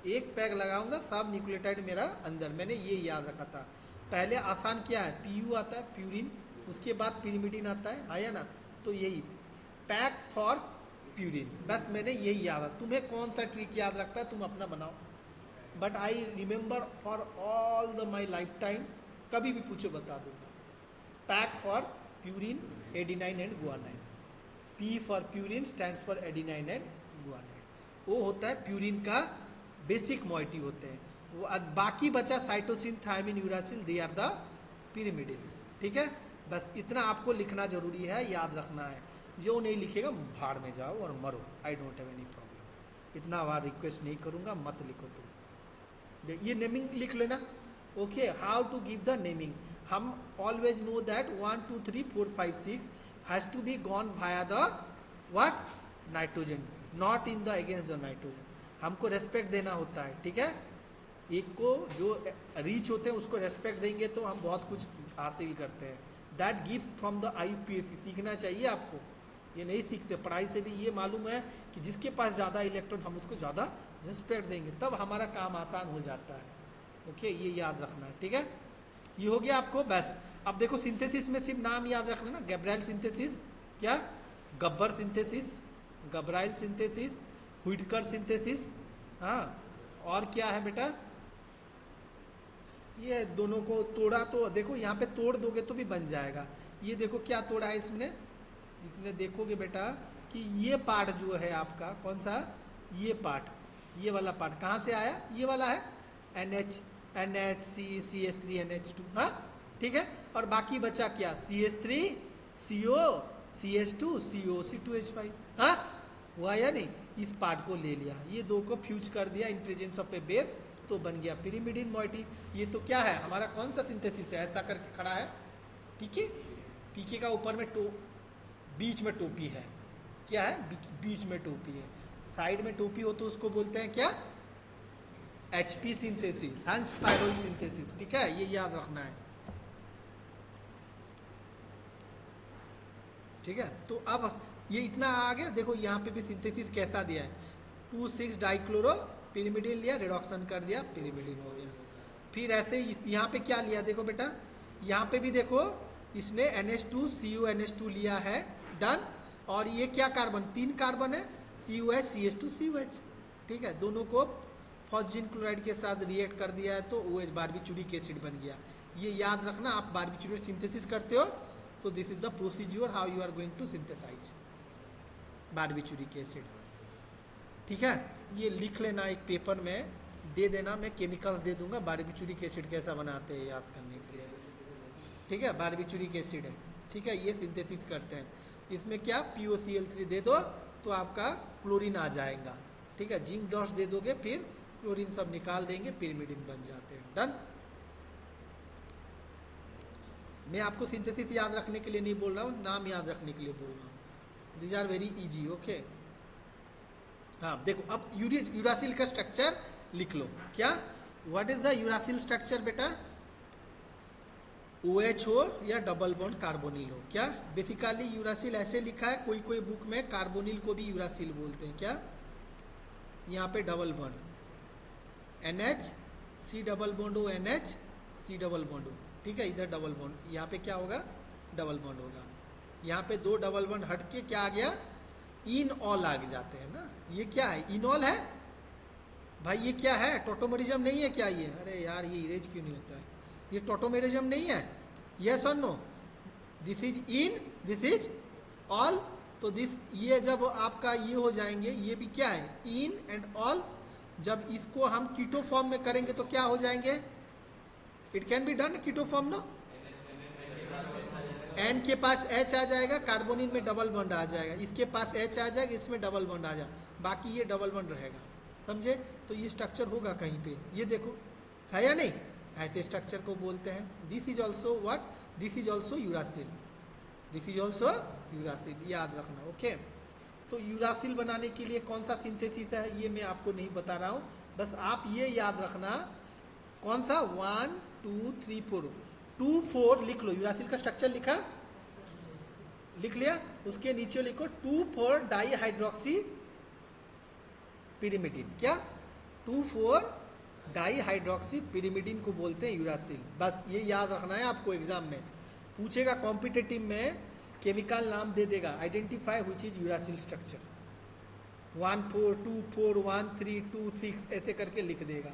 एक पैग लगाऊंगा सब न्यूक्लियोटाइड मेरा अंदर, मैंने ये याद रखा था। पहले आसान क्या है, PU आता है प्यूरिन, उसके बाद पिरिमिडिन आता है, आया ना। तो यही पैक फॉर प्यूरिन, बस मैंने यही याद है। तुम्हें कौन सा ट्रिक याद रखता है तुम अपना बनाओ, but I remember for all the my life time, कभी भी पूछो बता दूंगा। Pack for purine, adenine and guanine. P for purine stands for adenine and guanine. वो होता है प्यूरिन का बेसिक मॉइटी होते हैं वो। बाकी बचा cytosine, thymine, uracil, they are the pyrimidines. ठीक है, बस इतना आपको लिखना जरूरी है, याद रखना है। जो नहीं लिखेगा भाड़ में जाओ और मरो, I don't have any problem. इतना बार रिक्वेस्ट नहीं करूंगा, मत लिखो तुम। ये नेमिंग लिख लेना। Okay, how to give the naming. हम always know that 1 2 3 4 5 6 has to be gone via the what, nitrogen, not in the against the nitrogen. हमको रेस्पेक्ट देना होता है, ठीक है। एक को जो रीच होते हैं उसको रेस्पेक्ट देंगे तो हम बहुत कुछ हासिल करते हैं। That gift from the IUPAC, सीखना चाहिए आपको। ये नहीं सीखते पढ़ाई से भी, ये मालूम है कि जिसके पास ज़्यादा इलेक्ट्रॉन हम उसको ज़्यादा रिस्पेक्ट देंगे, तब हमारा काम आसान हो जाता है। ओके, ये याद रखना है, ठीक है। ये हो गया आपको, बस। अब देखो सिंथेसिस में सिर्फ नाम याद रखना ना, गैब्राइल सिंथेसिस, क्या गब्बर सिंथेसिस, गब्राइल सिंथेसिस, हुइटकर सिंथेसिस। हाँ, और क्या है बेटा, ये दोनों को तोड़ा तो देखो, यहाँ पे तोड़ दोगे तो भी बन जाएगा। ये देखो क्या तोड़ा है इसने, इसमें देखोगे बेटा कि ये पार्ट जो है आपका, कौन सा, ये पार्ट, ये वाला पार्ट कहाँ से आया, ये वाला है NH CH3 NH2। हाँ ठीक है, और बाकी बचा क्या, CH3 CO CH2 CO C2H5। हाँ हुआ या नहीं, इस पार्ट को ले लिया, ये दो को फ्यूज कर दिया इन प्रेजेंस ऑफ ए बेस, तो बन गया पिरिमिडिन मॉइटी। ये तो क्या है हमारा, कौन सा सिंथेसिस है, ऐसा करके खड़ा है पीके। पीके का ऊपर में बीच में टोपी है, क्या है, बीच में टोपी है, साइड में टोपी हो तो उसको बोलते हैं क्या, HP सिंथेसिस, हंस पायरोल सिंथेसिस। ठीक है, ये याद रखना है, ठीक है। तो अब ये इतना आ गया। देखो यहाँ पे भी सिंथेसिस कैसा दिया है, 2,6 डाइक्लोरो पिरिमिडिन लिया, रिडक्शन कर दिया, पिरिमिडिन हो गया। फिर ऐसे यहाँ पे क्या लिया, देखो बेटा यहाँ पे भी देखो, इसने NH2 CU NH2 लिया है, डन। और ये क्या कार्बन, 3 कार्बन है, COH CH2 COH। ठीक है, दोनों को फॉस्फिन क्लोराइड के साथ रिएक्ट कर दिया है तो OH बारबीचूरिक एसिड बन गया। ये याद रखना, आप बारबीचूरेट सिंथेसिस करते हो, so this is the procedure how you are going to synthesize barbituric acid. ठीक है, ये लिख लेना एक पेपर में दे देना, मैं केमिकल्स दे दूंगा, बारबीचूरिक एसिड कैसा बनाते हैं याद करने के लिए। ठीक है, बारबीचूरिक एसिड है, ठीक है, ये सिंथेसिस करते हैं। इसमें क्या POCl3 दे दो तो आपका क्लोरीन आ जाएगा। ठीक है, जिंक डॉस दे दोगे फिर क्लोरीन सब निकाल देंगे, पिरिमिडिन बन जाते हैं, डन। मैं आपको सिंथेसिस याद रखने के लिए नहीं बोल रहा हूँ, नाम याद रखने के लिए बोल रहा हूँ। These are very easy, okay. हाँ देखो, अब यूरासिल का स्ट्रक्चर लिख लो। क्या, what is the uracil structure बेटा, OH हो या डबल बॉन्ड कार्बोनिल हो। क्या, बेसिकली यूरासिल ऐसे लिखा है, कोई कोई बुक में कार्बोनिल को भी यूरासिल बोलते हैं। क्या, यहाँ पे double bond, NH C double bond O NH C double bond O, ठीक है, इधर डबल बॉन्ड, यहाँ पे क्या होगा, डबल बॉन्ड होगा। यहाँ पे दो डबल बॉन्ड हट के क्या आ गया, इन ऑल आ जाते हैं ना। ये क्या है, इन ऑल है भाई, ये क्या है, टोटोमेरिज्म नहीं है क्या ये? अरे यार ये इरेज क्यों नहीं होता है, ये टोटोमेरिज्म नहीं है, यस और no? This is in, this is all, तो दिस, ये जब आपका ये हो जाएंगे, ये भी क्या है, इन एंड ऑल, जब इसको हम कीटो फॉर्म में करेंगे तो क्या हो जाएंगे, it can be done keto form, no? N के पास H आ जाएगा, कार्बोनिन में डबल बॉन्ड आ जाएगा, इसके पास H आ जाएगा, इसमें डबल बॉन्ड आ जाएगा, बाकी ये डबल बॉन्ड रहेगा, समझे? तो ये स्ट्रक्चर होगा कहीं पे, ये देखो है या नहीं, ऐसे स्ट्रक्चर को बोलते हैं। This is also what, this is also uracil, this is also uracil, याद रखना, ओके। तो यूरासिल बनाने के लिए कौन सा सिंथेसिस है ये मैं आपको नहीं बता रहा हूँ, बस आप ये याद रखना, कौन सा, 1 2 3 4, 2 4 लिख लो, यूरासिल का स्ट्रक्चर लिखा, लिख लिया, उसके नीचे लिखो 2 4 डाई हाइड्रोक्सी पिरिमिडिन, क्या, 2 4 डाई हाइड्रोक्सी पिरिमिडिन को बोलते हैं यूरासिल। बस ये याद रखना है आपको, एग्जाम में पूछेगा, कॉम्पिटिटिव में केमिकल नाम दे देगा, identify which is uracil structure, 1 4 2 4 1 3 2 6 ऐसे करके लिख देगा,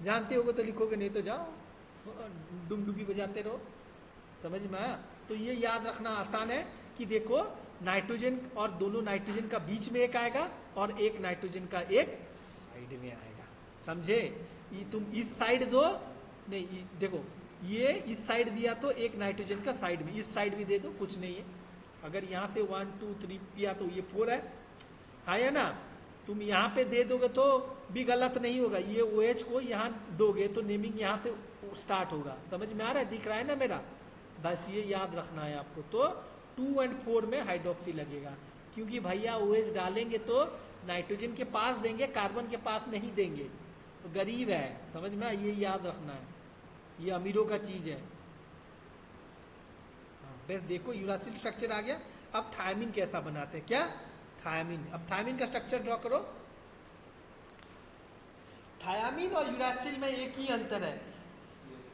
जानते होगे तो लिखोगे, नहीं तो जाओ डुमडुबी बजाते रहो, समझ में आया? तो ये याद रखना आसान है कि देखो नाइट्रोजन और दोनों नाइट्रोजन का बीच में एक आएगा और एक नाइट्रोजन का एक साइड में आएगा, समझे? ये तुम इस साइड दो, नहीं देखो ये इस साइड दिया तो एक नाइट्रोजन का साइड में, इस साइड भी दे दो, कुछ नहीं है। अगर यहाँ से 1 2 3 किया तो ये 4 है या ना? तुम यहाँ पे दे दोगे तो भी गलत नहीं होगा, ये OH को यहाँ दोगे तो नेमिंग यहाँ से स्टार्ट होगा, समझ में आ रहा है, दिख रहा है ना मेरा? बस ये याद रखना है आपको। तो 2 और 4 में हाइड्रोक्सी लगेगा, क्योंकि भैया OH डालेंगे तो नाइट्रोजन के पास देंगे, कार्बन के पास नहीं देंगे, तो गरीब है, समझ में? ये याद रखना है, ये अमीरों का चीज है। बस देखो यूरासिल स्ट्रक्चर आ गया। अब थायमिन कैसा बनाते हैं, क्या, थायमिन। अब थायमिन का स्ट्रक्चर ड्रॉ करो। थायमिन और यूरासिल में एक ही अंतर है,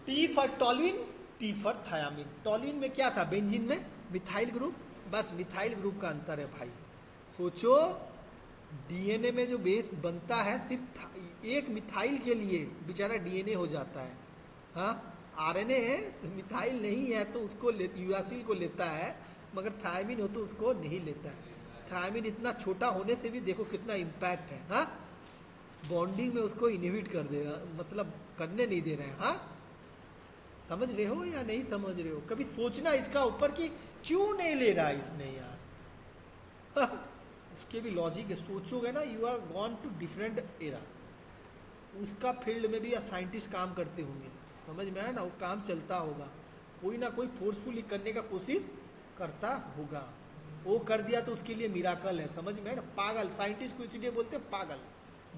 T for toluene, T for thymine. Toluene में क्या था, बेंजीन में मिथाइल ग्रुप, बस मिथाइल ग्रुप का अंतर है भाई। सोचो DNA में जो बेस बनता है सिर्फ एक मिथाइल के लिए बेचारा DNA हो जाता है, हाँ, RNA है, मिथाइल नहीं है तो उसको यूरासिल को लेता है, मगर थायमिन हो तो उसको नहीं लेता है। थायमिन इतना छोटा होने से भी देखो कितना इम्पैक्ट है, हाँ, बॉन्डिंग में उसको इनहिबिट कर देगा, मतलब करने नहीं दे रहे हैं, हाँ, समझ रहे हो या नहीं समझ रहे हो? कभी सोचना इसका ऊपर कि क्यों नहीं ले रहा इसने यार, उसके भी लॉजिक है, सोचोगे ना, you are gone to different era. उसका फील्ड में भी साइंटिस्ट काम करते होंगे, समझ में आया ना, वो काम चलता होगा, कोई ना कोई फोर्सफुली करने का कोशिश करता होगा, वो कर दिया तो उसके लिए मिराकल है, समझ में आया ना? पागल साइंटिस्ट को इसलिए बोलते हैं पागल,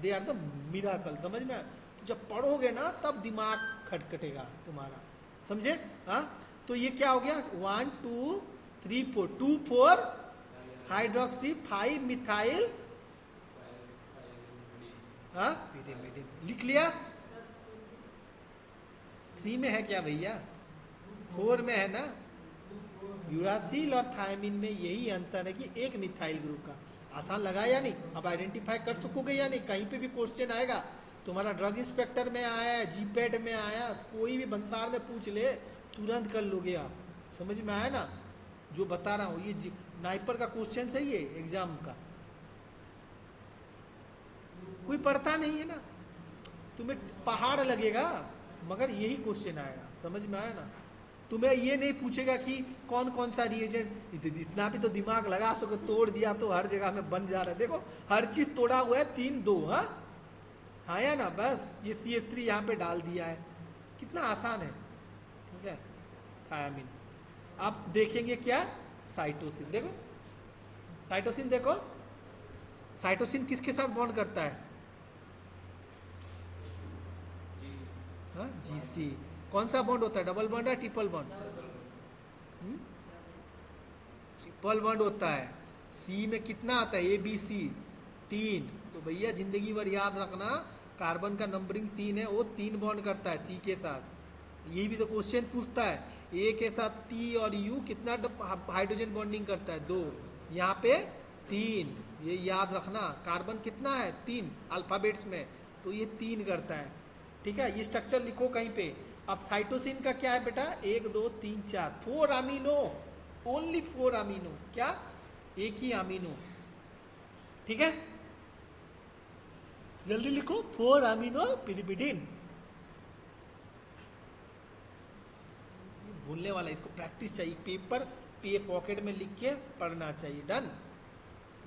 दे आर द मिराकल, समझ में आया? तो जब पढ़ोगे ना तब दिमाग खटखटेगा तुम्हारा, समझे? हाँ, तो ये क्या हो गया, 1 2 3 4, 2 4 हाइड्रोक्सी 5 मिथाइल, हाँ, पिरिमिडिन, लिख लिया। 3 में है क्या भैया, 4 में है ना। यूरासिल और थायमिन में यही अंतर है कि एक मिथाइल ग्रुप का। आसान लगा या नहीं? अब आइडेंटिफाई कर सकोगे या नहीं? कहीं पे भी क्वेश्चन आएगा, तुम्हारा ड्रग इंस्पेक्टर में आया, जीपैड में आया, कोई भी बंसार में पूछ ले, तुरंत कर लोगे आप, समझ में आया ना? जो बता रहा हूँ ये नाइपर का क्वेश्चन है, ये एग्जाम का कोई पढ़ता नहीं है ना, तुम्हें पहाड़ लगेगा मगर यही क्वेश्चन आएगा, समझ में आया ना? तुम्हें ये नहीं पूछेगा कि कौन कौन सा रिएजेंट, इतना भी तो दिमाग लगा सको, तोड़ दिया तो हर जगह में बन जा रहा है, देखो हर चीज तोड़ा हुआ है, 3 2, हाँ या ना? बस ये CH3 यहाँ पे डाल दिया है, कितना आसान है, ठीक है। थायमिन। अब देखेंगे क्या, साइटोसिन। देखो साइटोसिन, देखो साइटोसिन किसके साथ बॉन्ड करता है, हाँ, GC। कौन सा बॉन्ड होता है, डबल बॉन्ड या ट्रिपल बॉन्ड? ट्रिपल बॉन्ड होता है। C में कितना आता है, ABC 3। तो भैया जिंदगी भर याद रखना, कार्बन का नंबरिंग 3 है, वो 3 बॉन्ड करता है सी के साथ। यही भी तो क्वेश्चन पूछता है, ए के साथ टी और यू कितना हाइड्रोजन बॉन्डिंग करता है, 2, यहाँ पे 3। ये याद रखना, कार्बन कितना है 3 अल्फाबेट्स में, तो ये 3 करता है। ठीक है, ये स्ट्रक्चर लिखो कहीं पे। अब साइटोसिन का क्या है बेटा, 1 2 3 4 4 अमीनो, ओनली 4 अमीनो, क्या, एक ही अमीनो। ठीक है, जल्दी लिखो, 4 अमीनो पिरिमिडिन। भूलने वाला, इसको प्रैक्टिस चाहिए, पेपर पे पॉकेट में लिख के पढ़ना चाहिए। डन,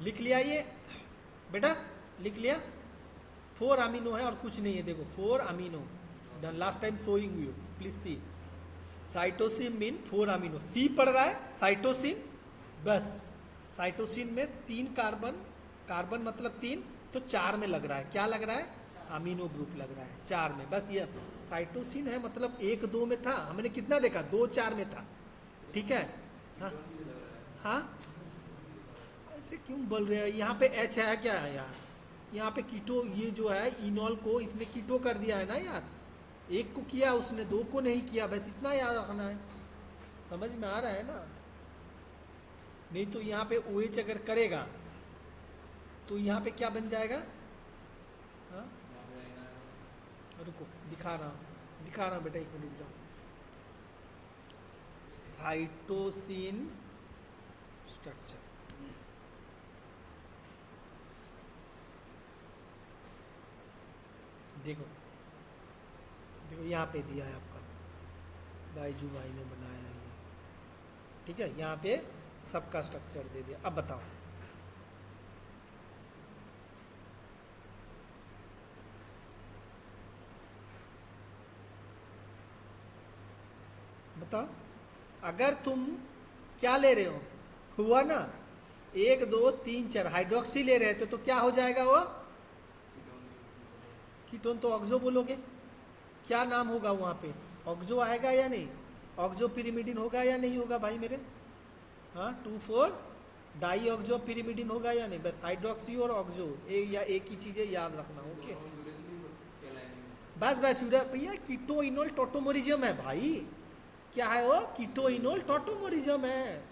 लिख लिया ये बेटा, लिख लिया, 4 अमीनो है और कुछ नहीं है, देखो 4 amino. Done, last time showing you, please see. Cytosine mean 4 amino, C पढ़ रहा है साइटोसिन, बस साइटोसिन में 3 कार्बन, कार्बन मतलब 3, तो 4 में लग रहा है, क्या लग रहा है, अमीनो ग्रुप लग रहा है 4 में। बस ये साइटोसिन है, मतलब 1 2 में था, हमने कितना देखा, 2 4 में था। ठीक है, हाँ हाँ, ऐसे क्यों बोल रहे हैं, यहाँ पे एच है क्या है यार, यहाँ पे कीटो, ये जो है इनॉल को इसने कीटो कर दिया है ना यार, एक को किया उसने, 2 को नहीं किया, बस इतना याद रखना है, समझ में आ रहा है ना। नहीं तो यहाँ पे OH अगर करेगा तो यहाँ पे क्या बन जाएगा, हाँ रुको दिखा रहा हूँ बेटा, 1 मिनट रुक जाओ। साइटोसिन स्ट्रक्चर, देखो देखो यहाँ पे दिया है आपका, बाईजू भाई ने बनाया है ये। ठीक है, यहाँ पे सबका स्ट्रक्चर दे दिया। अब बताओ, बताओ, अगर तुम क्या ले रहे हो, हुआ ना 1 2 3 4 हाइड्रोक्सी ले रहे थे, तो क्या हो जाएगा वो, कीटोन, तो ऑक्सो बोलोगे, क्या नाम होगा वहाँ पे, ऑक्सो आएगा या नहीं, ऑक्सो पिरिमिडिन होगा या नहीं होगा भाई मेरे, हाँ 2 4 डाई ऑक्सो पिरिमिडिन होगा या नहीं, बस हाइड्रोक्सी और ऑक्सो एक ही चीज़ें याद रखना। ओके, बस बस भैया, कीटोइनोल टोटोमोरिज्म है भाई, क्या है वो, कीटोइनोल टोटोमोरिज्म है,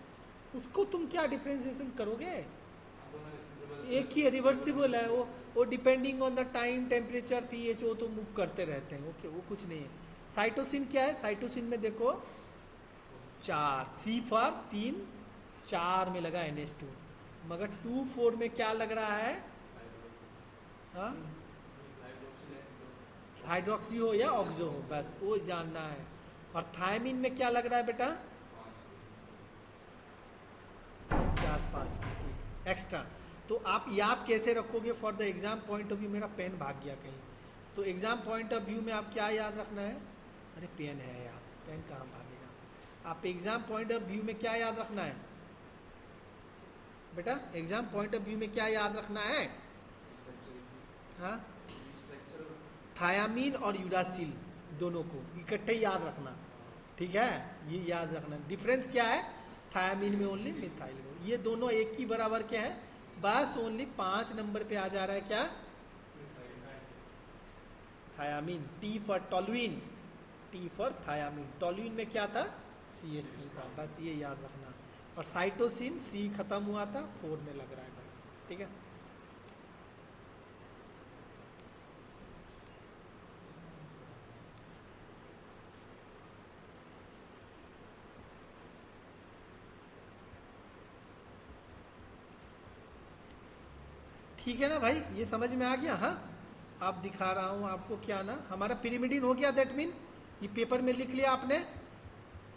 उसको तुम क्या डिफ्रेंसिएशन करोगे, एक ही रिवर्सिबल है वो depending on the time, temperature, pH, वो तो मूव करते रहते हैं। ओके, वो कुछ नहीं है। साइटोसिन क्या है, साइटोसिन में देखो 4, सी फॉर 3 4 में लगा NH2, मगर 2 4 में क्या लग रहा है, हाँ हाइड्रोक्सी हो या ऑक्सो हो, बस वो जानना है। और थायमिन में क्या लग रहा है बेटा, 4 5 में एक एक्स्ट्रा। तो आप याद कैसे रखोगे for the exam point of view, मेरा पेन भाग गया कहीं, तो एग्जाम पॉइंट ऑफ व्यू में आप क्या याद रखना है, अरे पेन है यार, पेन कहाँ भागेगा, आप एग्जाम पॉइंट ऑफ व्यू में क्या याद रखना है बेटा, एग्जाम पॉइंट ऑफ व्यू में क्या याद रखना है, हाँ थायामीन और यूरासिल दोनों को इकट्ठे याद रखना। ठीक है, ये याद रखना, डिफरेंस क्या है, थायामीन में ओनली मिथाइल, ये दोनों एक ही बराबर क्या है, बस ओनली 5 नंबर पे आ जा रहा है क्या, thymine, T for toluene, T for thymine, toluene में क्या था, CH3 था, बस ये याद रखना। और साइटोसिन C खत्म हुआ था, 4 में लग रहा है, बस। ठीक है, ठीक है ना भाई, ये समझ में आ गया, हाँ आप दिखा रहा हूँ आपको, क्या ना हमारा पिरिमिडिन हो गया, दैट मीन ये पेपर में लिख लिया आपने,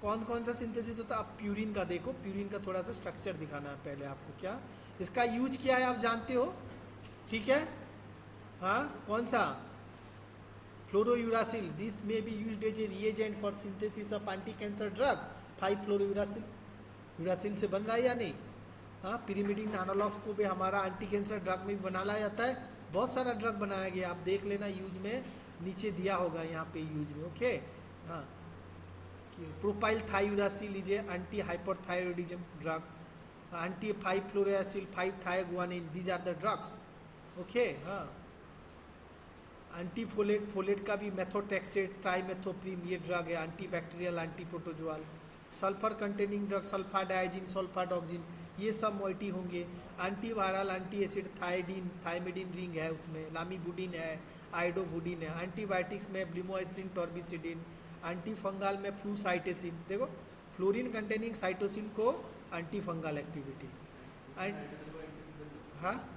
कौन कौन सा सिंथेसिस होता है। अब प्यूरिन का देखो, प्यूरिन का थोड़ा सा स्ट्रक्चर दिखाना है पहले आपको, क्या इसका यूज किया है आप जानते हो, ठीक है, हाँ कौन सा, fluorouracil, this may be used as a reagent for synthesis of anti cancer drug, 5 fluorouracil, uracil से बन रहा है या नहीं, हाँ पिरिमिडिन एनालॉग्स को भी हमारा एंटी कैंसर ड्रग में बना लाया जाता है, बहुत सारा ड्रग बनाया गया, आप देख लेना यूज में, नीचे दिया होगा यहाँ पे यूज में। ओके, हाँ propyl thiouracil is anti hyperthyroidism drug, anti 5 fluorouracil 5 thioguanine, these are the drugs. Okay, हाँ एंटीफोलेट, फोलेट का भी मेथोट्रेक्सेट, ट्राइमेथोप्रीम, ये ड्रग है, antibacterial, anti protozoal. Sulphur containing drug, sulfadiazine, sulfadoxine, ये सब मोइटी होंगे। एंटीवायरल, एंटी एसिड, थाइडिन, थाइमिडिन रिंग है उसमें, लामीबुडिन है, आइडोवुडिन है। एंटीबायोटिक्स में ब्लिमोइसिन, टॉर्बिसिडिन। एंटी फंगल में फ्लूसाइटेसिन, देखो फ्लोरीन कंटेनिंग साइटोसिन को एंटी फंगल एक्टिविटी। हाँ,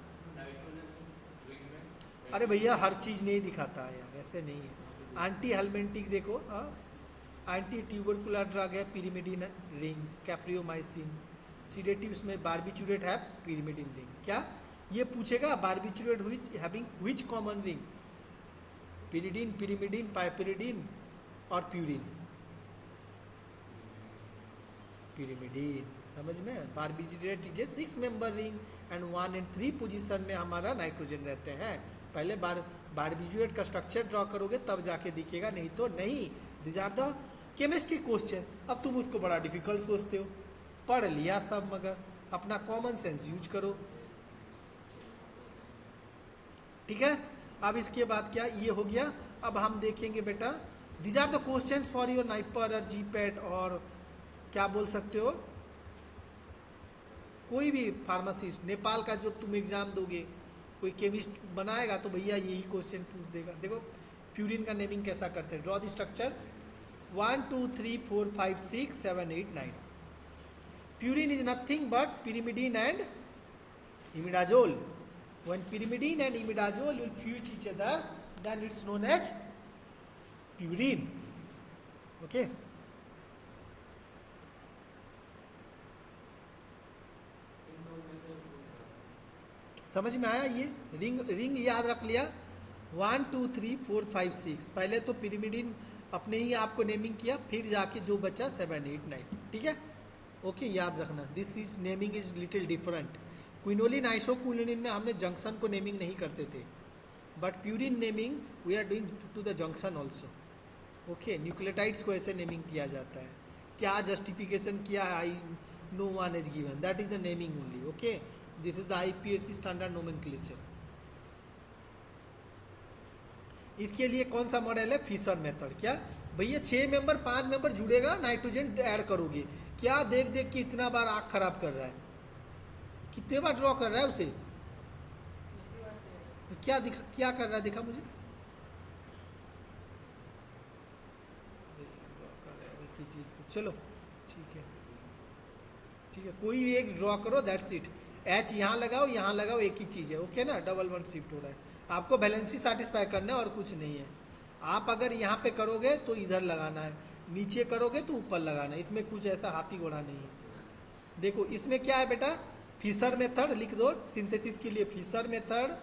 अरे भैया हर चीज़ नहीं दिखाता है यार, ऐसे नहीं है। एंटी हेलमेंटिक देखो, हाँ, एंटी ट्यूबरकुलर ड्रग है पिरिमिडिन रिंग, कैप्रियोमाइसिन। सीडेटिव्स में बारबिचुरेट है, पिरिमिडिन रिंग। क्या ये पूछेगा barbiturate which having which common ring? Pyridine, pyrimidine, piperidine और प्यूरिन। पिरिमिडिन, समझ में? Barbiturate is a 6 member ring and 1 and 3 position में हमारा नाइट्रोजन रहते हैं। पहले बारबिचुरेट का स्ट्रक्चर ड्रॉ करोगे तब जाके दिखेगा, नहीं तो नहीं। This are the chemistry question. अब तुम उसको बड़ा डिफिकल्ट सोचते हो, पढ़ लिया सब, मगर अपना कॉमन सेंस यूज करो। ठीक है, अब इसके बाद क्या ये हो गया। अब हम देखेंगे बेटा, this are the questions for your NIPER और जीपेट, और क्या बोल सकते हो, कोई भी फार्मासिस्ट नेपाल का जो तुम एग्जाम दोगे, कोई केमिस्ट बनाएगा तो भैया यही क्वेश्चन पूछ देगा। देखो प्यूरिन का नेमिंग कैसा करते हैं, draw the structure. 1 2 3 4 5 6 7 8 9। Purine is nothing but pyrimidine and imidazole. When pyrimidine and imidazole will fuse each other, then it's known as purine. Okay. समझ में आया? ये रिंग याद रख लिया। 1 2 3 4 5 6, पहले तो पिरिमिडिन अपने ही आपको नेमिंग किया, फिर जाके जो बचा 7 8 9। ठीक है, ओके, याद रखना। This is naming is little different. Quinoline, isoquinoline में हमने जंक्शन को नेमिंग नहीं करते थे, but purine naming we are doing to the junction also. Okay, nucleotides को ऐसे नेमिंग किया जाता है। क्या जस्टिफिकेशन किया है? I know one is given, that is the naming only. Okay, this is the IPSC standard nomenclature. इसके लिए कौन सा मॉडल है? Fischer method. क्या भैया 6 मेंबर 5 मेंबर जुड़ेगा, नाइट्रोजन ऐड करोगे, क्या देख देख के इतना बार आँख खराब कर रहा है? कितने बार ड्रॉ कर रहा है उसे? क्या दिखा, क्या कर रहा है दिखा मुझे? ड्रॉ कर रहा है एक ही चीज को। चलो ठीक है, ठीक है, कोई भी एक ड्रॉ करो, दैट्स इट। H यहाँ लगाओ, एक ही चीज़ है। ओके ना, डबल 1 शिफ्ट हो रहा है। आपको बैलेंस ही सेटिस्फाई करना है और कुछ नहीं है। आप अगर यहाँ पे करोगे तो इधर लगाना है, नीचे करोगे तो ऊपर लगाना है। इसमें कुछ ऐसा हाथी घोड़ा नहीं है। देखो इसमें क्या है बेटा, फिशर मेथड लिख दो सिंथेसिस के लिए। Fischer method,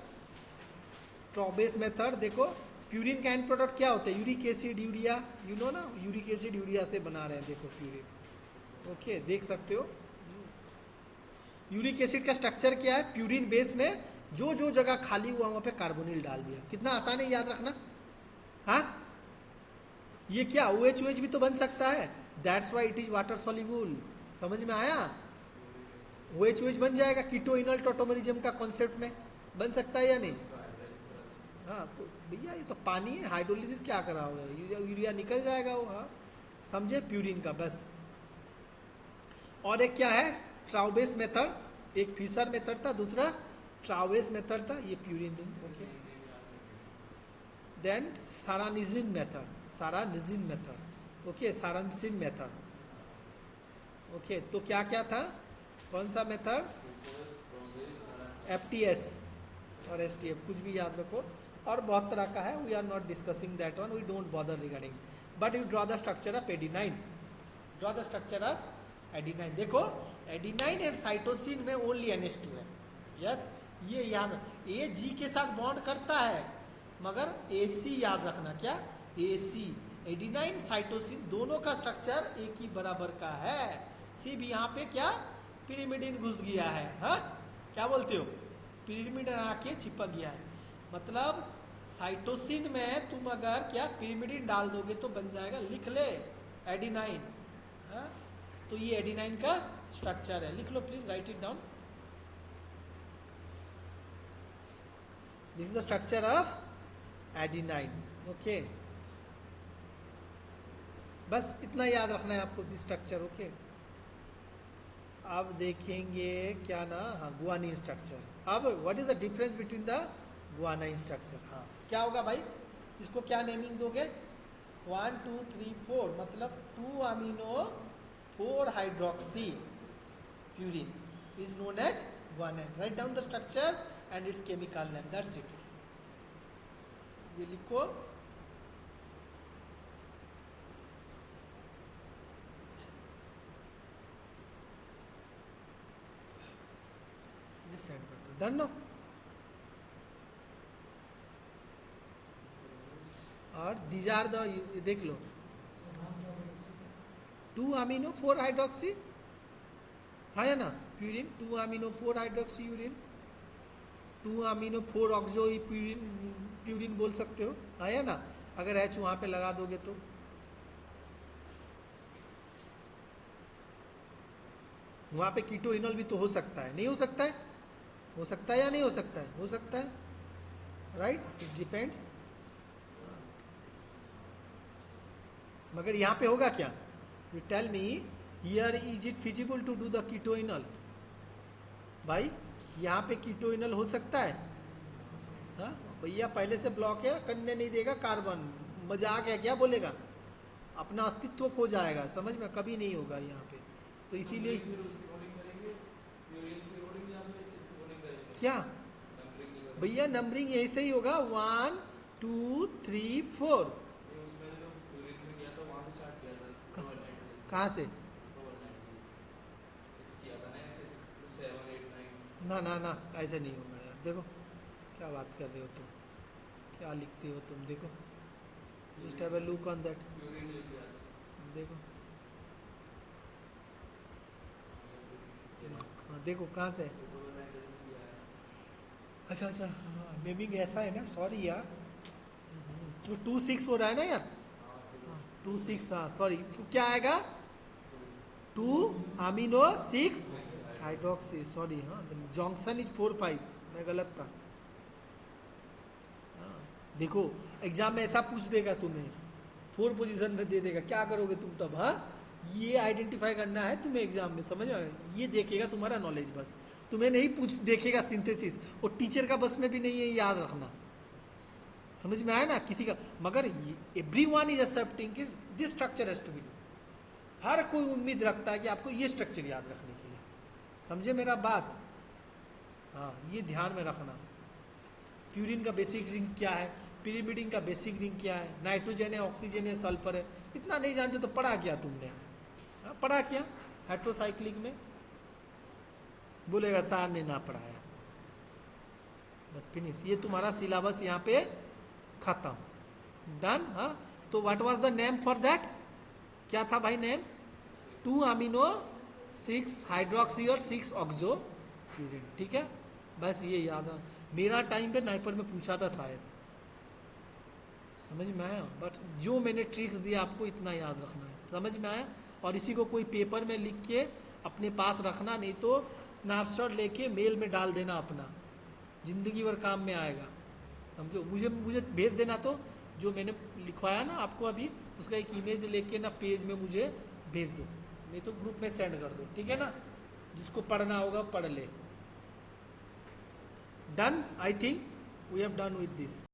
Traube's method. देखो प्यूरिन का एंड प्रोडक्ट क्या होता है? Uric acid, urea. You know ना, यूरिक एसिड यूरिया से बना रहे हैं। देखो प्यूरिन, ओके, देख सकते हो। यूरिक एसिड का स्ट्रक्चर क्या है? प्यूरिन बेस में जो जो जगह खाली हुआ वहाँ पे कार्बोनिल डाल दिया। कितना आसान है, याद रखना। हाँ, ये क्या OH भी तो बन सकता है, that's why it is water soluble. समझ में आया? OH बन जाएगा, कीटोइनल टोटोमेरिज्म का कॉन्सेप्ट में बन सकता है या नहीं? हाँ, तो भैया ये तो पानी है, हाइड्रोलिसिस क्या करा होगा, यूरिया निकल जाएगा वो। हाँ, समझे? प्यूरिन का बस। और एक क्या है? Traube's method. एक फिशर मेथड था, दूसरा ट्राउबेस मेथड था, ये प्यूरिन रिंग। ओके, देन सारानिजिन मेथड। ओके, सारांसिन मेथड। ओके, तो क्या क्या था, कौन सा मेथड? FTS और STF, कुछ भी याद रखो। और बहुत तरह का है, we are not discussing that one, we don't bother regarding, but you draw the structure of adenine. Draw the structure of adenine. देखो एडिनाइन एंड साइटोसिन में ओनली NH2 है। यस, ये याद, AG के साथ बॉन्ड करता है, मगर AC याद रखना। क्या? AC, एडिनाइन साइटोसिन दोनों का स्ट्रक्चर एक ही बराबर का है। सिर्फ यहाँ पे क्या पिरिमिडिन घुस गया है। हाँ, क्या बोलते हो? पिरिमिडिन आके चिपक गया है। मतलब साइटोसिन में तुम अगर क्या पिरिमिडिन डाल दोगे तो बन जाएगा, लिख ले, एडिनाइन। हाँ, तो ये एडिनाइन का स्ट्रक्चर है, लिख लो please, write it down. This is the structure of adenine. Okay, बस इतना याद रखना है आपको दिस स्ट्रक्चर। ओके, अब देखेंगे क्या ना, हाँ गुआनिन स्ट्रक्चर। अब what is the difference between the guanine structure. हाँ क्या होगा भाई, इसको क्या नेमिंग दोगे, 1 2 3 4 मतलब 2 amino 4 hydroxy purine is known as guanine. Write down the structure and its chemical name. That's it. ये लिखो, ये सेंड कर दो। Done no. और दीज आर द, देख लो, 2 अमीनो 4 हाइड्रोक्सी है ना purine, 2 amino 4 hydroxy purine, 2 amino 4 oxo purine बोल सकते हो, है ना। अगर एच वहां पे लगा दोगे तो वहां पे कीटोइनॉल भी तो हो सकता है, नहीं हो सकता है, हो सकता है या नहीं हो सकता है, हो सकता है, राइट, इट डिपेंड्स। मगर यहाँ पे होगा क्या, you tell me here is it feasible to do the keto enol. भाई यहाँ पे कीटोइनॉल हो सकता है, हाँ भैया पहले से ब्लॉक है, करने नहीं देगा कार्बन, मजाक है क्या बोलेगा, अपना अस्तित्व खो जाएगा, समझ में कभी नहीं होगा यहाँ पे। तो इसीलिए क्या भैया नंबरिंग यही से ही होगा, 1 2 3 4। कहाँ से, ना ना ना ऐसे नहीं होगा यार, देखो क्या बात कर रहे हो तुम, क्या लिखते हो तुम, देखो just have a look on that, देखो हाँ देखो कहाँ से, अच्छा अच्छा हाँ नेमिंग ऐसा है ना, सॉरी यार, तो 2 6 हो रहा है ना यार, 2 6 हाँ सॉरी, क्या आएगा 2 अमीनो 6 हाइड्रोक्सी, सॉरी हाँ जॉन्सन इज 4 5, मैं गलत था। हाँ देखो एग्जाम में ऐसा पूछ देगा तुम्हें, 4 पोजीशन में दे देगा, क्या करोगे तुम तब, हाँ ये आइडेंटिफाई करना है तुम्हें एग्जाम में, समझ आए, ये देखेगा तुम्हारा नॉलेज, बस तुम्हें नहीं पूछ देखेगा सिंथेसिस, और टीचर का बस में भी नहीं है याद रखना, समझ में आया ना किसी का। मगर एवरी वन इज एक्सेप्टिंग कि this structure has to be, हर कोई उम्मीद रखता है कि आपको ये स्ट्रक्चर याद रखने के लिए, समझे मेरा बात, हाँ ये ध्यान में रखना। प्यूरिन का बेसिक रिंग क्या है, पिरिमिडिन का बेसिक रिंग क्या है, नाइट्रोजन है, ऑक्सीजन है, सल्फर है, इतना नहीं जानते तो पढ़ा क्या तुमने, हाँ पढ़ा क्या हेट्रोसाइक्लिक में, बोलेगा सार ने ना पढ़ाया, बस फिनिश, ये तुम्हारा सिलेबस यहाँ पे खत्म, डन। हाँ तो what was the name for that, क्या था भाई नेम, 2 अमीनो 6 हाइड्रोक्सी और 6 ऑक्सो प्यूरिन, ठीक है, बस ये याद है। मेरा टाइम पे नाइपर में पूछा था शायद, समझ में आया, बट जो मैंने ट्रिक्स दिया आपको इतना याद रखना है, समझ में आया, और इसी को कोई पेपर में लिख के अपने पास रखना, नहीं तो स्नैपशॉट लेके मेल में डाल देना अपना, जिंदगी भर काम में आएगा, समझो। मुझे भेज देना, तो जो मैंने लिखवाया ना आपको अभी, उसका एक इमेज लेके ना पेज में मुझे भेज दो, नहीं तो ग्रुप में सेंड कर दो, ठीक है ना, जिसको पढ़ना होगा पढ़ ले। Done, I think we have done with this.